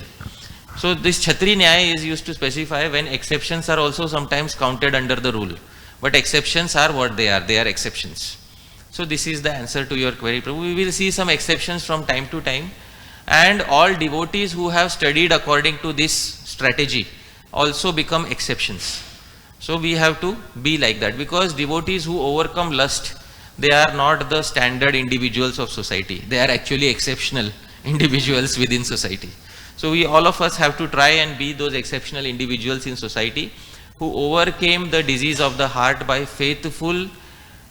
So this Chhatri Nyaya is used to specify when exceptions are also sometimes counted under the rule. But exceptions are what they are exceptions. So this is the answer to your query, Prabhu. We will see some exceptions from time to time. And all devotees who have studied according to this strategy also become exceptions. So we have to be like that, because devotees who overcome lust, they are not the standard individuals of society. They are actually exceptional individuals within society. So all of us have to try and be those exceptional individuals in society who overcame the disease of the heart by faithful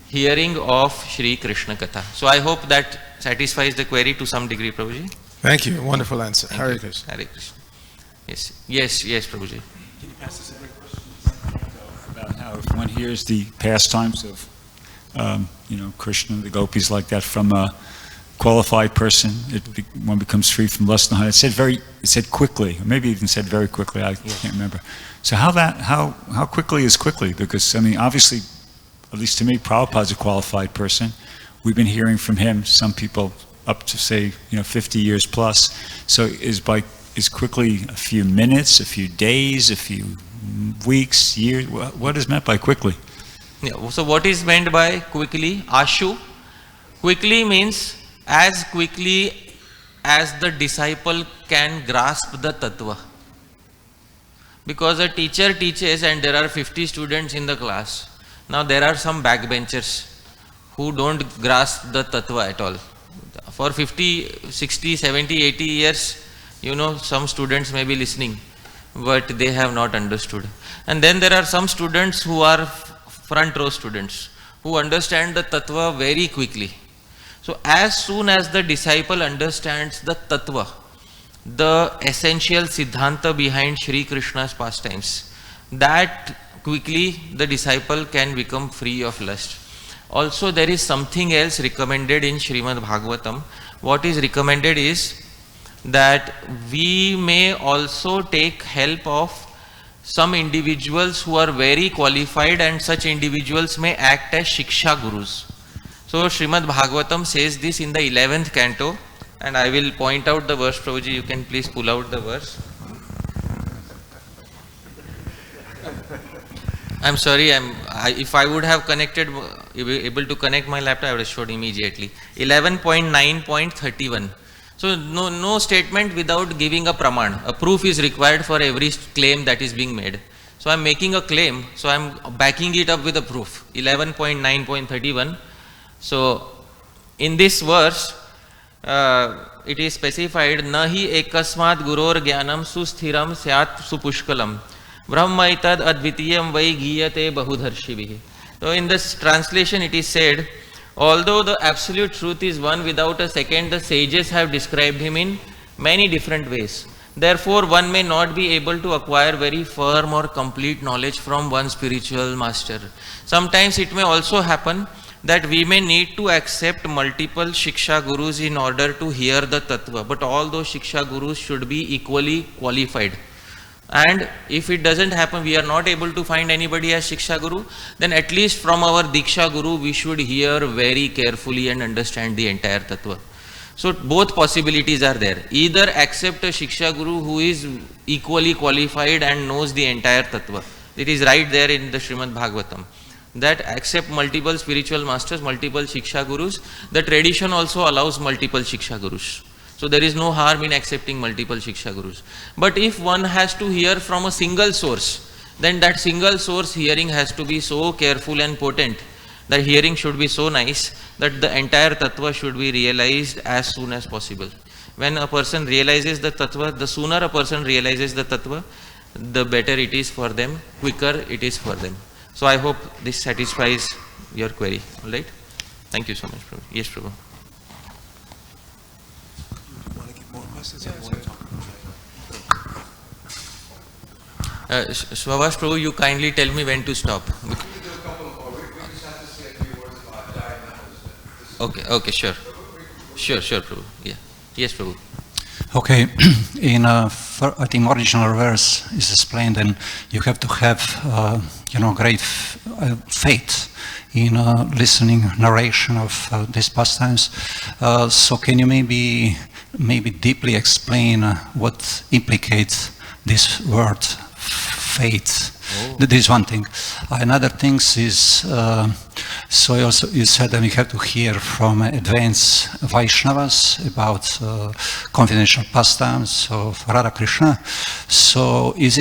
hearing of Shri Krishna Katha. So I hope that satisfies the query to some degree, Prabhuji. Thank you. Wonderful answer. Hare Krishna. Hare Krishna. Yes, Prabhuji. Can you pass us a great question about how if one hears the pastimes of, Krishna, the gopis like that from a qualified person, one becomes free from lust and hunger. It said quickly, or maybe even said very quickly. I can't remember. So how quickly is quickly? Because obviously, at least to me, Prabhupada's a qualified person. We've been hearing from him. Some people up to say 50 years plus. So is quickly a few minutes, a few days, a few weeks, years? What is meant by quickly? Yeah, so what is meant by quickly? Ashu. Quickly means as quickly as the disciple can grasp the tattva. Because a teacher teaches and there are 50 students in the class. Now there are some backbenchers who don't grasp the tattva at all. For 50, 60, 70, 80 years, some students may be listening, but they have not understood. And then there are some students who are front row students, who understand the tattva very quickly. So as soon as the disciple understands the tattva, the essential siddhanta behind Shri Krishna's pastimes, that quickly the disciple can become free of lust. Also there is something else recommended in Srimad Bhagavatam, what is recommended is that we may also take help of some individuals who are very qualified, and such individuals may act as Shiksha Gurus. So Srimad Bhagavatam says this in the 11th canto, and I will point out the verse. Prabhuji, you can please pull out the verse. I'm sorry, if I would have able to connect my laptop, I would have showed immediately. 11.9.31. So no statement without giving a praman. A proof is required for every claim that is being made. So I'm making a claim, so I'm backing it up with a proof. 11.9.31. So in this verse, it is specified, Nahi ekasmat guror jnanam susthiram syat supushkalam brahmaitad advitiyam vai giyate bahudharshibhi. So in this translation it is said, although the absolute truth is one without a second, the sages have described him in many different ways. Therefore, one may not be able to acquire very firm or complete knowledge from one spiritual master. Sometimes it may also happen that we may need to accept multiple Shiksha Gurus in order to hear the Tattva, but all those Shiksha Gurus should be equally qualified. And if it doesn't happen, we are not able to find anybody as Shiksha Guru, then at least from our Diksha Guru, we should hear very carefully and understand the entire Tattva. So both possibilities are there. Either accept a Shiksha Guru who is equally qualified and knows the entire Tattva. It is right there in the Srimad Bhagavatam. That accept multiple spiritual masters, multiple Shiksha Gurus. The tradition also allows multiple Shiksha Gurus. So there is no harm in accepting multiple Shiksha Gurus. But if one has to hear from a single source, then that single source hearing has to be so careful and potent. The hearing should be so nice that the entire Tattva should be realized as soon as possible. When a person realizes the Tattva, the sooner a person realizes the Tattva, the better it is for them, quicker it is for them. So I hope this satisfies your query. All right? Thank you so much, Prabhu. Yes, Prabhu. Swavash Prabhu, you kindly tell me when to stop. Okay, sure, Prabhu. Yeah. Yes, Prabhu. Okay, in I think original verse is explained, and you have to have great faith in listening narration of these pastimes. So can you maybe deeply explain what implicates this word faith? Oh. This is one thing. Another thing is, so you said that we have to hear from advanced Vaishnavas about confidential pastimes of Radha Krishna. So is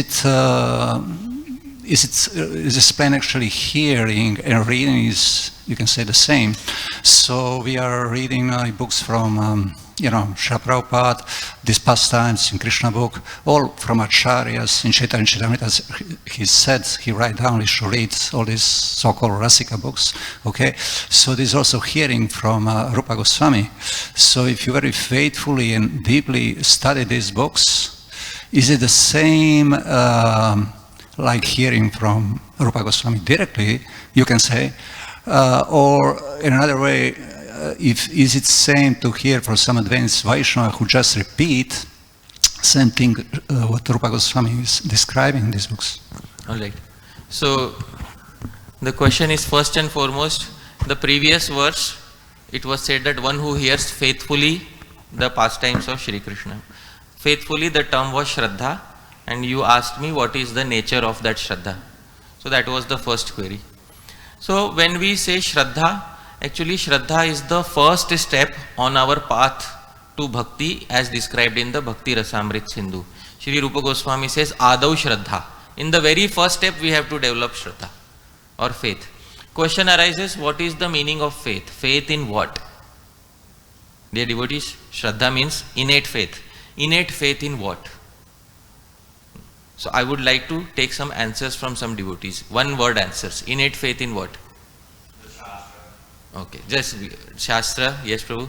explained actually hearing and reading is, you can say, the same. So we are reading books from Srila Prabhupada, these pastimes in Krishna book, all from Acharyas in Chaitanya Charitamrita. He said, he write down, he should read all these so-called Rasika books, okay? So this is also hearing from Rupa Goswami. So if you very faithfully and deeply study these books, is it the same like hearing from Rupa Goswami directly, you can say, or in another way, is it same to hear from some advanced Vaishnava who just repeat same thing what Rupa Goswami is describing in these books? All right. So the question is, first and foremost, the previous verse, it was said that one who hears faithfully the pastimes of Shri Krishna. Faithfully, the term was Shraddha, and you asked me what is the nature of that Shraddha. So that was the first query. So when we say Shraddha, actually Shraddha is the first step on our path to bhakti as described in the Bhakti Rasamrit Sindhu. Shri Rupa Goswami says Adau Shraddha. In the very first step we have to develop Shraddha or faith. Question arises, what is the meaning of faith? Faith in what? Dear devotees, Shraddha means innate faith. Innate faith in what? So I would like to take some answers from some devotees. One word answers. Innate faith in what? The Shastra. Okay, just Shastra. Yes, Prabhu.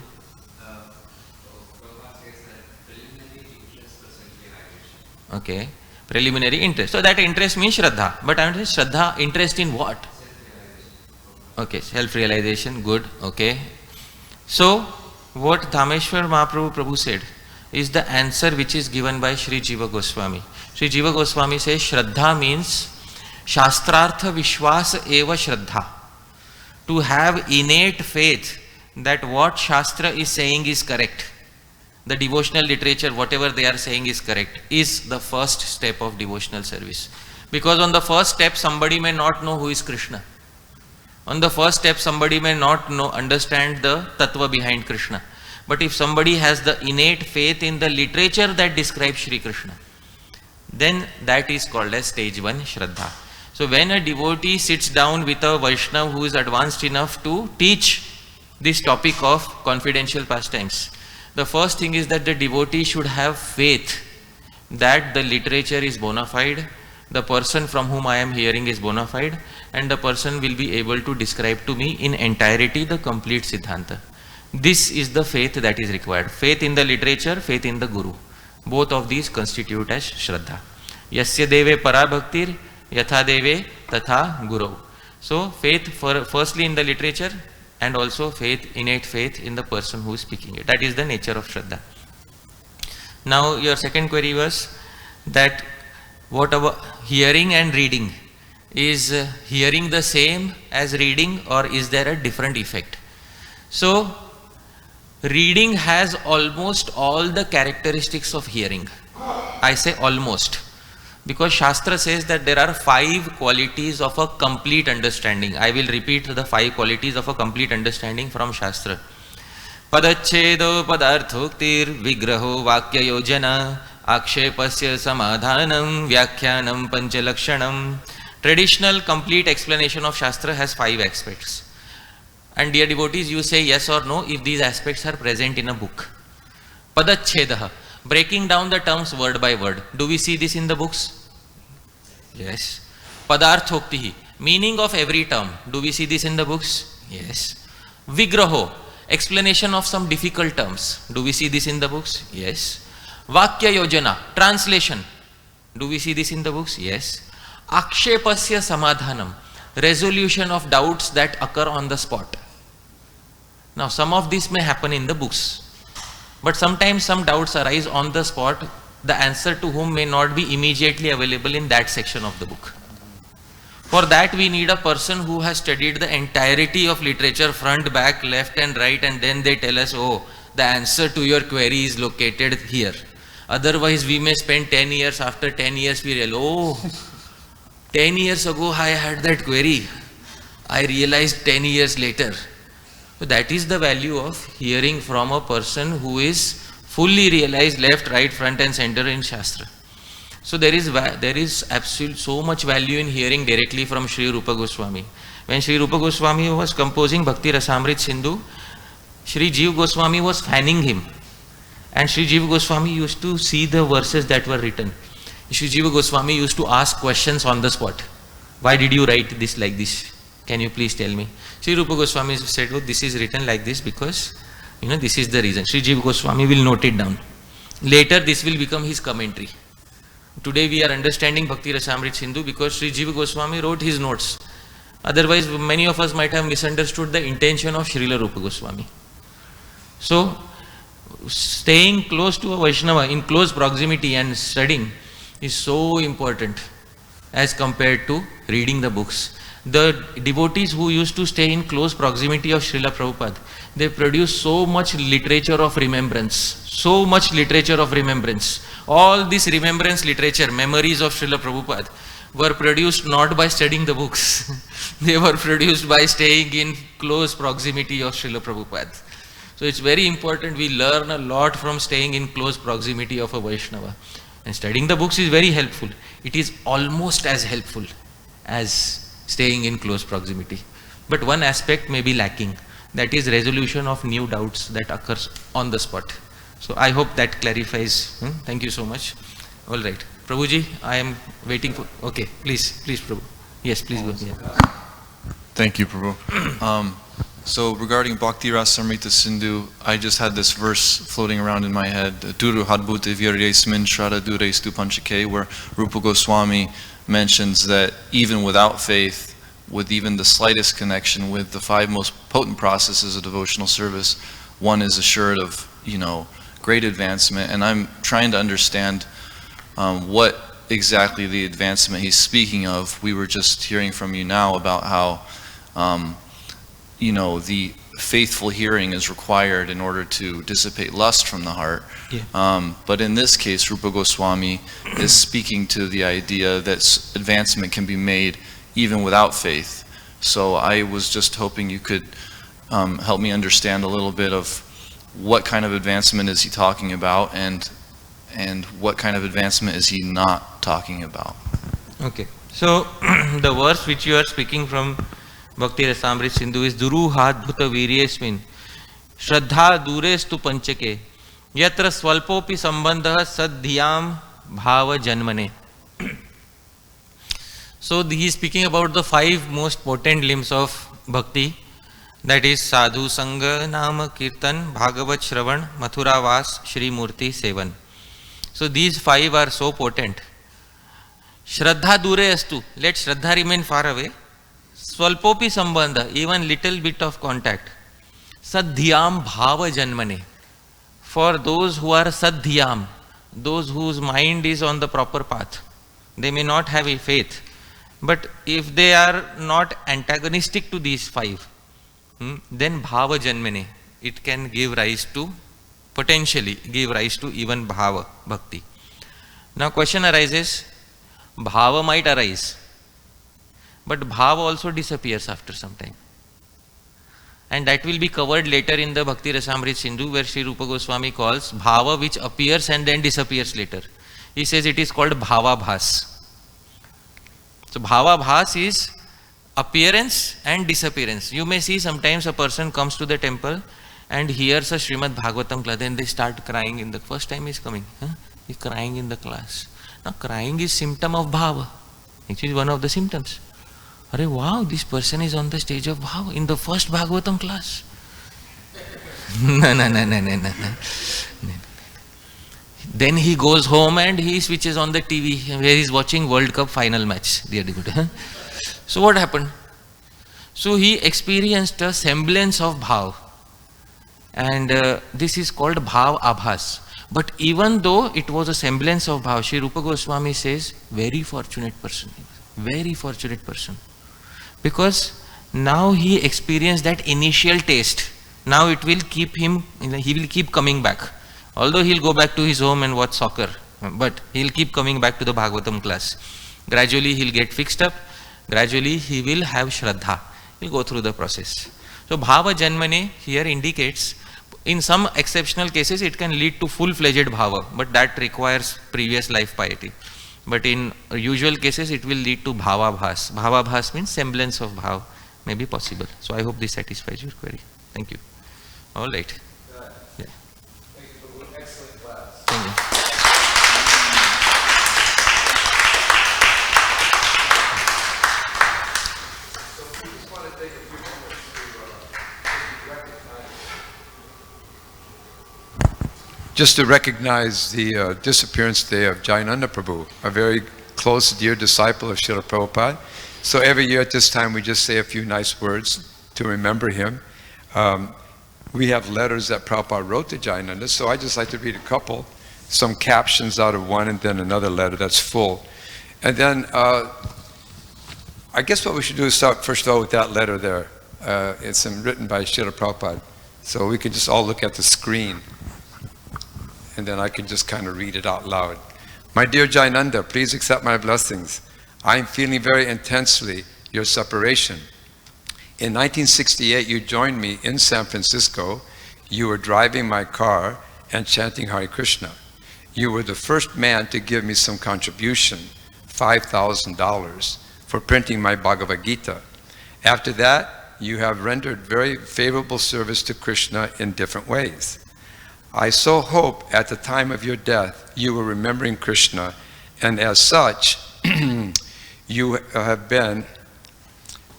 Okay, preliminary interest. So that interest means Shraddha. But I want to say Shraddha, interest in what? Self-realization. Okay, self-realization, good. Okay. So what Dhameshwar Mahaprabhu said is the answer which is given by Sri Jiva Goswami. Sri Jiva Goswami says Shraddha means Shastrartha Vishwas Eva Shraddha. To have innate faith that what Shastra is saying is correct. The devotional literature, whatever they are saying is correct, is the first step of devotional service. Because on the first step, somebody may not know who is Krishna. On the first step, somebody may not understand the tattva behind Krishna. But if somebody has the innate faith in the literature that describes Shri Krishna, then that is called as stage 1 Shraddha. So when a devotee sits down with a Vaishnava who is advanced enough to teach this topic of confidential pastimes, the first thing is that the devotee should have faith that the literature is bona fide, the person from whom I am hearing is bona fide, and the person will be able to describe to me in entirety the complete Siddhanta. This is the faith that is required. Faith in the literature, faith in the Guru. Both of these constitute as Shraddha. Yasya deve para bhaktir, yatha deve tatha guru. So faith firstly in the literature, and also faith, innate faith in the person who is speaking it. That is the nature of Shraddha. Now your second query was that what about hearing and reading? Is hearing the same as reading, or is there a different effect? So reading has almost all the characteristics of hearing. I say almost, because Shastra says that there are 5 qualities of a complete understanding. I will repeat the 5 qualities of a complete understanding from Shastra. Padachedo padarthoktir vigraho vakya yojana akshepasya samadhanam vyakhyanam panchalakshanam. Traditional complete explanation of Shastra has 5 aspects. And dear devotees, you say yes or no if these aspects are present in a book. Padachedaha, breaking down the terms word by word. Do we see this in the books? Yes. Padarthoktihi, meaning of every term. Do we see this in the books? Yes. Vigraho, explanation of some difficult terms. Do we see this in the books? Yes. Vakya yojana, translation. Do we see this in the books? Yes. Akshepasya samadhanam, resolution of doubts that occur on the spot. Now some of this may happen in the books, but sometimes some doubts arise on the spot, the answer to whom may not be immediately available in that section of the book. For that we need a person who has studied the entirety of literature, front, back, left and right, and then they tell us, oh, the answer to your query is located here. Otherwise we may spend 10 years, after 10 years we realize, oh, 10 years ago I had that query. I realized 10 years later. So that is the value of hearing from a person who is fully realized left, right, front and center in Shastra. So there is absolute so much value in hearing directly from Sri Rupa Goswami. When Sri Rupa Goswami was composing Bhakti Rasamrit Sindhu, Sri Jiva Goswami was fanning him. And Sri Jiva Goswami used to see the verses that were written. Sri Jiva Goswami used to ask questions on the spot. Why did you write this like this? Can you please tell me? Sri Rupa Goswami said, oh, this is written like this because, this is the reason. Sri Jiva Goswami will note it down. Later this will become his commentary. Today we are understanding Bhakti Rasamrit Sindhu because Sri Jiva Goswami wrote his notes. Otherwise many of us might have misunderstood the intention of Srila Rupa Goswami. So staying close to a Vaishnava, in close proximity and studying is so important as compared to reading the books. The devotees who used to stay in close proximity of Srila Prabhupada, they produce so much literature of remembrance, so much literature of remembrance. All this remembrance literature, memories of Srila Prabhupada, were produced not by studying the books. They were produced by staying in close proximity of Srila Prabhupada. So it's very important we learn a lot from staying in close proximity of a Vaishnava. And studying the books is very helpful. It is almost as helpful as staying in close proximity. But one aspect may be lacking. That is resolution of new doubts that occurs on the spot. So I hope that clarifies. Thank you so much. All right. Prabhuji, I am waiting for... Okay, please Prabhu. Yes, please go. Yeah. Thank you, Prabhu. So regarding Bhakti Rasamrita Sindhu, I just had this verse floating around in my head, Duru Hadbhuta Virres Min Shraddha Dures Tu Panchake, where Rupa Goswami mentions that even without faith, with even the slightest connection with the 5 most potent processes of devotional service, one is assured of, great advancement. And I'm trying to understand what exactly the advancement he's speaking of. We were just hearing from you now about how, the faithful hearing is required in order to dissipate lust from the heart. Yeah. But in this case, Rupa Goswami is speaking to the idea that advancement can be made even without faith. So I was just hoping you could help me understand a little bit of what kind of advancement is he talking about, and what kind of advancement is he not talking about. Okay. So the verse which you are speaking from Bhakti Rasamrit Sindhu is Duruhat Bhuta Viryesmin Shraddha Durestu Panchake Yatra Swalpopi Sambandha Sadhyam Bhava Janmane. So he is speaking about the 5 most potent limbs of bhakti, that is Sadhu Sangha, Nama Kirtan, Bhagavat Shravan, Mathura Vas, Shri Murti Sevan. So these 5 are so potent. Shraddha Dure Astu, let Shraddha remain far away. Swalpopi Sambandha, even little bit of contact. Sadhyam Bhava Janmane, for those who are Sadhyam, those whose mind is on the proper path. They may not have a faith, but if they are not antagonistic to these 5, then Bhava Janmane, it can give rise to, potentially give rise to even Bhava, Bhakti. Now question arises, Bhava might arise, but Bhava also disappears after some time. And that will be covered later in the Bhakti Rasamrit Sindhu, where Sri Rupa Goswami calls Bhava which appears and then disappears later. He says it is called Bhava Bhas. So Bhava Bhas is appearance and disappearance. You may see sometimes a person comes to the temple and hears a Srimad Bhagavatam class, then they start crying in the first time he's coming. He's crying in the class. Now crying is symptom of Bhava. It is one of the symptoms. Arey wow, this person is on the stage of Bhava in the first Bhagavatam class. No. Then he goes home and he switches on the TV where he's watching World Cup final match. So what happened? So he experienced a semblance of Bhav, and this is called Bhav Abhas. But even though it was a semblance of Bhav, Sri Rupa Goswami says, very fortunate person, very fortunate person. Because now he experienced that initial taste. Now it will keep him, he will keep coming back. Although he'll go back to his home and watch soccer, but he'll keep coming back to the Bhagavatam class. Gradually he'll get fixed up. Gradually he will have Shraddha. He'll go through the process. So Bhava Janmane here indicates, in some exceptional cases it can lead to full-fledged Bhava, but that requires previous life piety. But in usual cases it will lead to Bhava Bhas. Bhava Bhas means semblance of Bhav may be possible. So I hope this satisfies your query. Thank you. All right. Yeah. Thank you for an excellent class. Thank you. So we just want to take a few moments to recognize the disappearance day of Jayananda Prabhu, a very close, dear disciple of Srila Prabhupada. So every year at this time we just say a few nice words to remember him. We have letters that Prabhupada wrote to Jayananda, so I just like to read a couple, some captions out of one and then another letter that's full. And then I guess what we should do is start first of all with that letter there. It's written by Srila Prabhupada. So we can just all look at the screen and then I can just kind of read it out loud. My dear Jayananda, please accept my blessings. I am feeling very intensely your separation. In 1968, you joined me in San Francisco. You were driving my car and chanting Hare Krishna. You were the first man to give me some contribution, $5,000, for printing my Bhagavad Gita. After that, you have rendered very favorable service to Krishna in different ways. I so hope at the time of your death you were remembering Krishna, and as such, you have been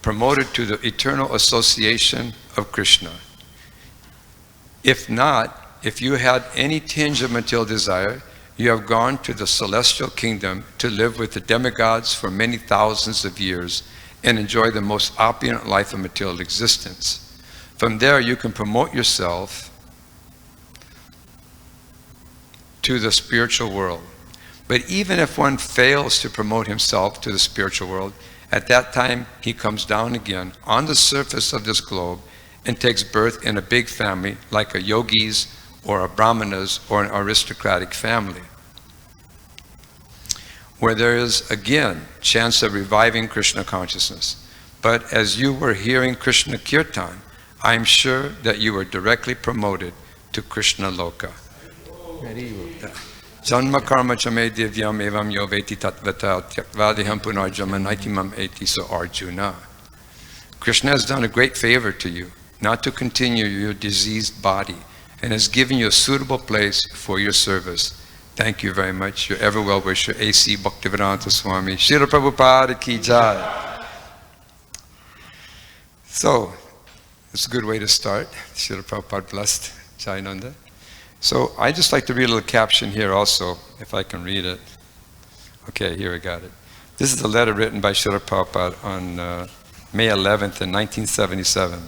promoted to the eternal association of Krishna. If not, if you had any tinge of material desire, you have gone to the celestial kingdom to live with the demigods for many thousands of years and enjoy the most opulent life of material existence. From there, you can promote yourself to the spiritual world. But even if one fails to promote himself to the spiritual world, at that time he comes down again on the surface of this globe and takes birth in a big family like a yogi's or a brahmana's or an aristocratic family, where there is again chance of reviving Krishna consciousness. But as you were hearing Krishna Kirtan, I'm sure that you were directly promoted to Krishna Loka. Janma karma chame divyam evam yo veti tatvata tyakvadiham punarjama naitimam eti. So Arjuna, Krishna has done a great favor to you, not to continue your diseased body, and has given you a suitable place for your service. Thank you very much. Your ever well wisher, A.C. Bhaktivedanta Swami. Srila Prabhupada ki jai. So, it's a good way to start. Srila Prabhupada blessed Jayananda. So, I just like to read a little caption here also, if I can read it. Okay, here I got it. This is a letter written by Srila Prabhupada on May 11th in 1977.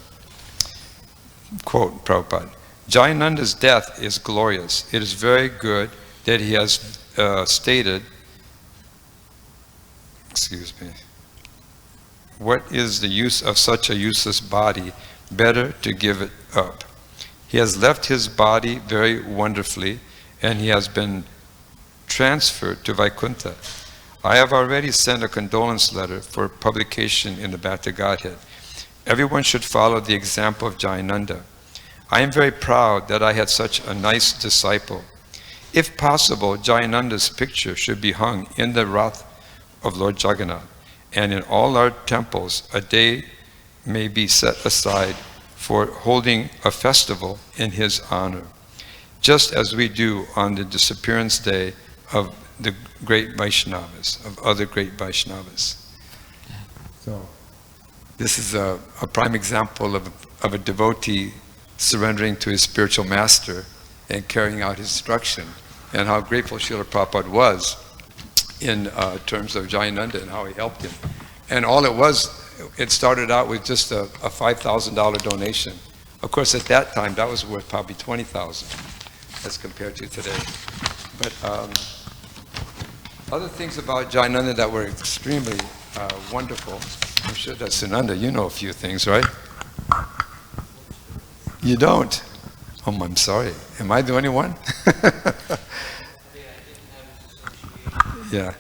Quote, Prabhupada, Jayananda's death is glorious. It is very good that he has stated, excuse me, what is the use of such a useless body? Better to give it up. He has left his body very wonderfully, and he has been transferred to Vaikuntha. I have already sent a condolence letter for publication in the Bhakti Godhead. Everyone should follow the example of Jayananda. I am very proud that I had such a nice disciple. If possible, Jayananda's picture should be hung in the Rath of Lord Jagannath, and in all our temples a day may be set aside for holding a festival in his honor, just as we do on the disappearance day of the great Vaishnavas, of other great Vaishnavas. So, this is a prime example of a devotee surrendering to his spiritual master and carrying out his instruction, and how grateful Srila Prabhupada was in terms of Jayananda and how he helped him. And all it started out with just a $5,000 donation. Of course, at that time, that was worth probably $20,000 as compared to today. But other things about Jayananda that were extremely wonderful. I'm sure that Sunanda, you know a few things, right? You don't? Oh, I'm sorry. Am I the only one? Yeah.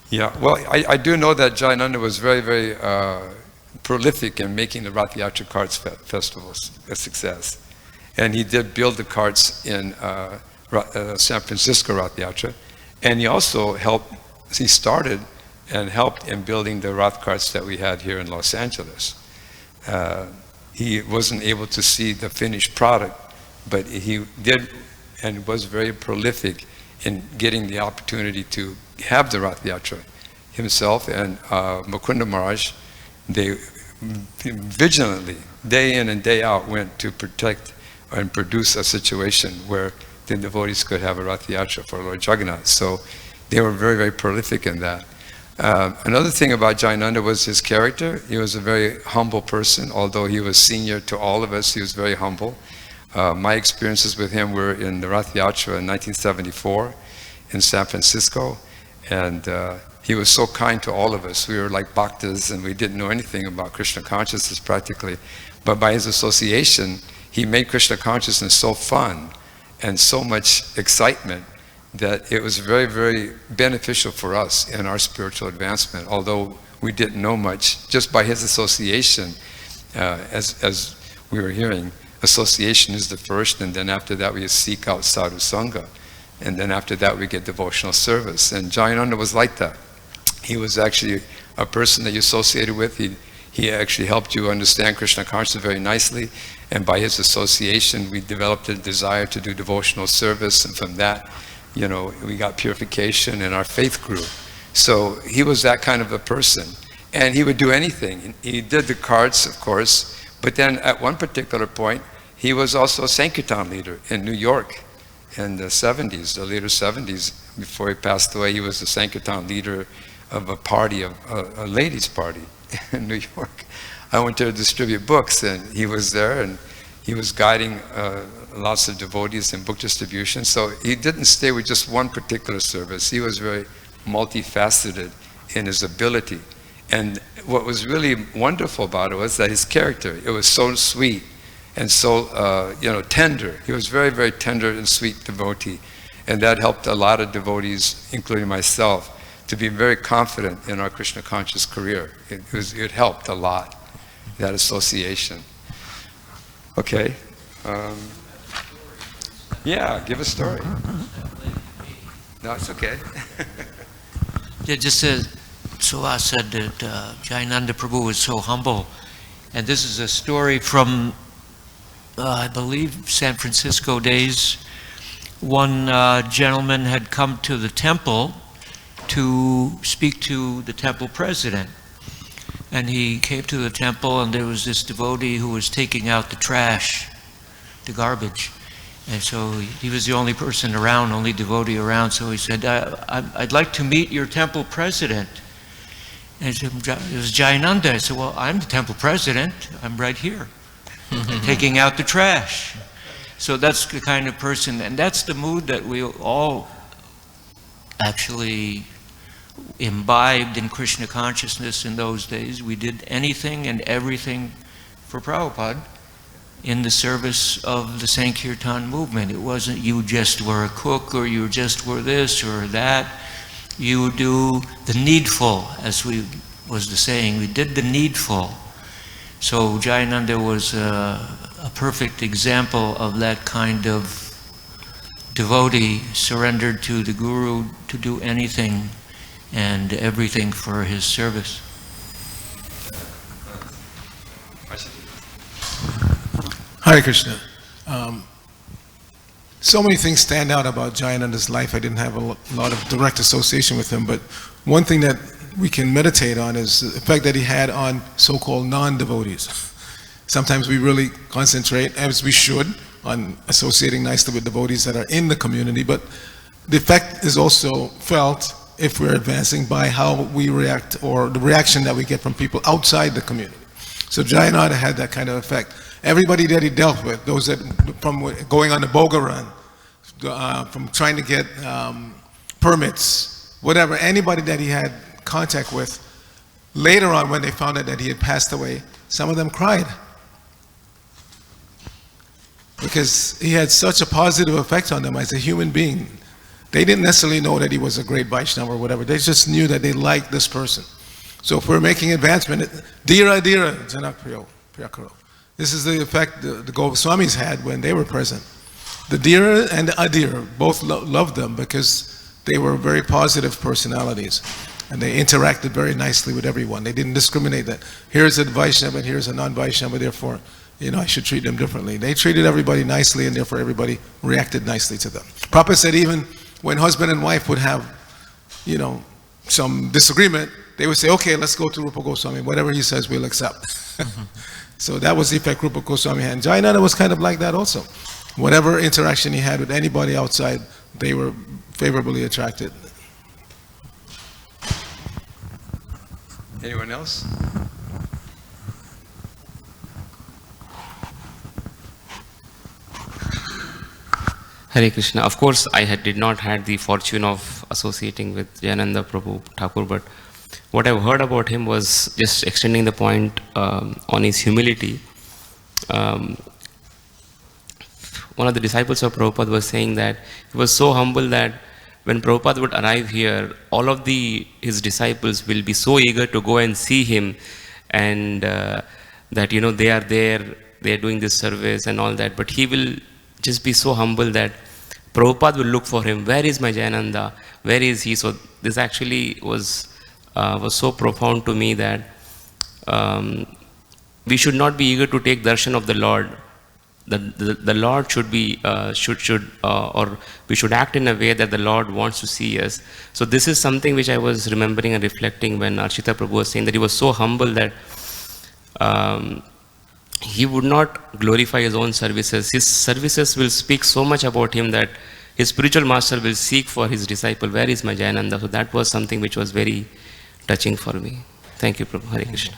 Yeah, well, I do know that Jayananda was very, very prolific in making the Rath Yatra carts festivals a success. And he did build the carts in San Francisco Rath Yatra. And he also he started and helped in building the Rath carts that we had here in Los Angeles. He wasn't able to see the finished product, but he did and was very prolific in getting the opportunity to have the Rath Yatra. Himself and Mukunda Maharaj, they vigilantly, day in and day out, went to protect and produce a situation where the devotees could have a Rath Yatra for Lord Jagannath. So they were very, very prolific in that. Another thing about Jayananda was his character. He was a very humble person. Although he was senior to all of us, he was very humble. My experiences with him were in the Rath Yatra in 1974 in San Francisco, and he was so kind to all of us. We were like bhaktas, and we didn't know anything about Krishna consciousness practically. But by his association, he made Krishna consciousness so fun and so much excitement that it was very, very beneficial for us in our spiritual advancement. Although we didn't know much, just by his association, as we were hearing, association is the first, and then after that we seek out sadhu sangha, and then after that we get devotional service. And Jayananda was like that. He was actually a person that you associated with. He actually helped you understand Krishna consciousness very nicely, and by his association we developed a desire to do devotional service, and from that, you know, we got purification and our faith grew. So he was that kind of a person, and he would do anything. He did the carts, of course, but then at one particular point he was also a Sankirtan leader in New York in the 70s, the later 70s. Before he passed away, he was the Sankirtan leader of a party, a ladies' party in New York. I went there to distribute books, and he was there, and He was guiding lots of devotees in book distribution. So he didn't stay with just one particular service. He was very multifaceted in his ability. And what was really wonderful about it was that his character, it was so sweet and so tender. He was very, very tender and sweet devotee. And that helped a lot of devotees, including myself, to be very confident in our Krishna conscious career. It helped a lot, that association. Okay. Yeah, give a story. No, it's okay. Yeah, just as Suhas said that Jayananda Prabhu was so humble. And this is a story from, I believe, San Francisco days. One gentleman had come to the temple to speak to the temple president. And he came to the temple, and there was this devotee who was taking out the trash, the garbage. And so he was the only person around, only devotee around. So he said, I'd like to meet your temple president. And he said, it was Jayananda. I said, well, I'm the temple president. I'm right here, taking out the trash. So that's the kind of person, and that's the mood that we all actually imbibed in Krishna consciousness in those days. We did anything and everything for Prabhupada in the service of the Sankirtan movement. It wasn't you just were a cook or you just were this or that. You do the needful, as was the saying. We did the needful. So Jayananda was a perfect example of that kind of devotee, surrendered to the Guru to do anything and everything for his service. Hare Krishna. So many things stand out about Jayananda's life. I didn't have a lot of direct association with him, but one thing that we can meditate on is the effect that he had on so-called non-devotees. Sometimes we really concentrate, as we should, on associating nicely with devotees that are in the community, but the effect is also felt if we're advancing by how we react or the reaction that we get from people outside the community. So Jayananda had that kind of effect. Everybody that he dealt with, those that, from going on the Boga run, from trying to get permits, whatever, anybody that he had contact with, later on when they found out that he had passed away, some of them cried. Because he had such a positive effect on them as a human being. They didn't necessarily know that he was a great Vaishnava or whatever, they just knew that they liked this person. So if we're making advancement, Dhira Dhira Janakpriyo Priyakaro. This is the effect the Goswamis had when they were present. The Dhira and the Adhira both loved them because they were very positive personalities. And they interacted very nicely with everyone. They didn't discriminate that here's a Vaishnava and here's a non-Vaishnava, therefore, I should treat them differently. They treated everybody nicely and therefore everybody reacted nicely to them. Prabhupada said even when husband and wife would have, some disagreement, they would say, okay, let's go to Rupa Goswami. Whatever he says, we'll accept. So that was the effect Rupa Goswami had. And Jayananda was kind of like that also. Whatever interaction he had with anybody outside, they were favorably attracted. Anyone else? Hare Krishna. Of course, I did not had the fortune of associating with Jayananda Prabhu Thakur, but what I've heard about him was just extending the point on his humility. One of the disciples of Prabhupada was saying that he was so humble that when Prabhupada would arrive here, all of his disciples will be so eager to go and see him, and that they are there, they are doing this service and all that, but he will just be so humble that Prabhupada will look for him. Where is my Jayananda? Where is he? So this actually was so profound to me that we should not be eager to take darshan of the Lord. The Lord should be or we should act in a way that the Lord wants to see us. So this is something which I was remembering and reflecting when Archita Prabhu was saying that he was so humble that he would not glorify his own services. His services will speak so much about him that his spiritual master will seek for his disciple. Where is my Jayananda? So that was something which was very touching for me. Thank you, Prabhu. Hare Krishna.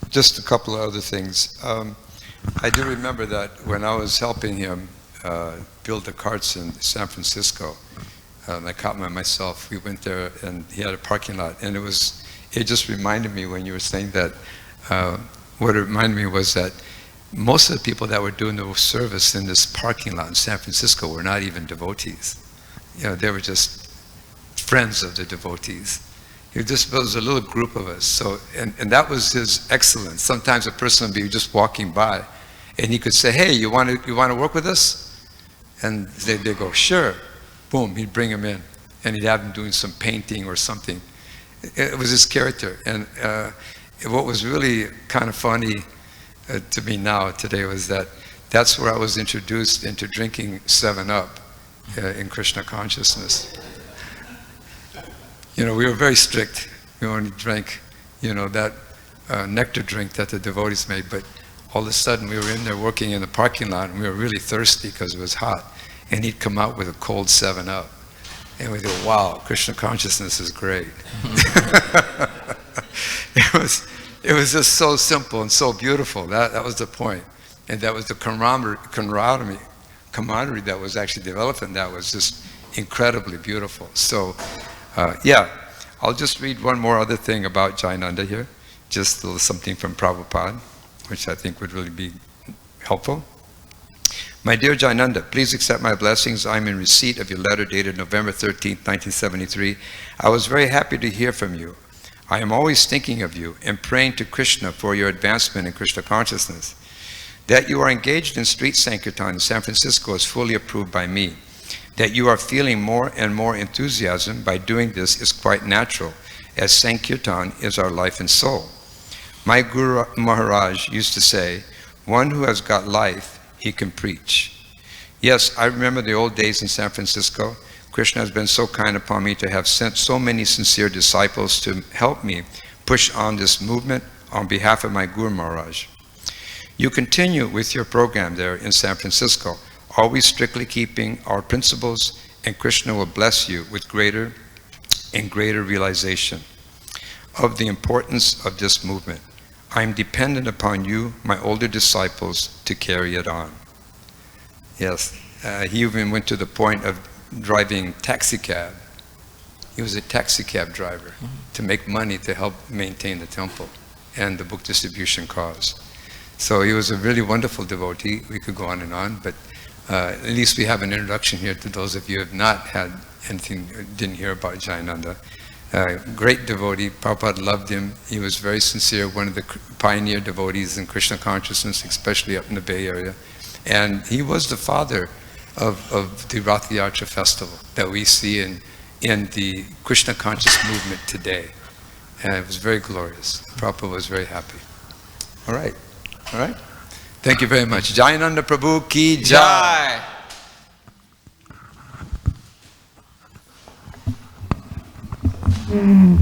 just a couple of other things. I do remember that when I was helping him build the carts in San Francisco, I caught myself, we went there and he had a parking lot, and it just reminded me when you were saying that, what it reminded me was that most of the people that were doing the service in this parking lot in San Francisco were not even devotees. They were just friends of the devotees. It was a little group of us. So, and that was his excellence. Sometimes a person would be just walking by, and he could say, "Hey, you want to work with us?" And they go, "Sure." Boom, he'd bring them in, and he'd have them doing some painting or something. It was his character. And what was really kind of funny to me now today was that's where I was introduced into drinking 7-Up in Krishna consciousness. We were very strict. We only drank, that nectar drink that the devotees made. But all of a sudden, we were in there working in the parking lot, and we were really thirsty because it was hot. And he'd come out with a cold 7-Up. And we'd go, wow, Krishna consciousness is great. It was just so simple and so beautiful. That was the point. And that was the camaraderie that was actually developed, and that was just incredibly beautiful. So, I'll just read one more other thing about Jayananda here. Just a little something from Prabhupada, which I think would really be helpful. My dear Jayananda, please accept my blessings. I'm in receipt of your letter dated November 13th, 1973. I was very happy to hear from you. I am always thinking of you and praying to Krishna for your advancement in Krishna consciousness. That you are engaged in street sankirtan in San Francisco is fully approved by me. That you are feeling more and more enthusiasm by doing this is quite natural, as sankirtan is our life and soul. My Guru Maharaj used to say, one who has got life, he can preach. Yes, I remember the old days in San Francisco. Krishna has been so kind upon me to have sent so many sincere disciples to help me push on this movement on behalf of my Guru Maharaj. You continue with your program there in San Francisco, always strictly keeping our principles, and Krishna will bless you with greater and greater realization of the importance of this movement. I am dependent upon you, my older disciples, to carry it on. Yes, he even went to the point of driving taxi cab. He was a taxi cab driver to make money to help maintain the temple and the book distribution cause. So he was a really wonderful devotee. We could go on and on, but at least we have an introduction here to those of you who have not had anything, didn't hear about Jayananda. Great devotee. Prabhupada loved him. He was very sincere, one of the pioneer devotees in Krishna consciousness, especially up in the Bay Area. And he was the father of the Rath Yatra festival that we see in the Krishna conscious movement today. And it was very glorious. Prabhupada was very happy. All right. Thank you very much. Jayananda Prabhu ki jai. Jai.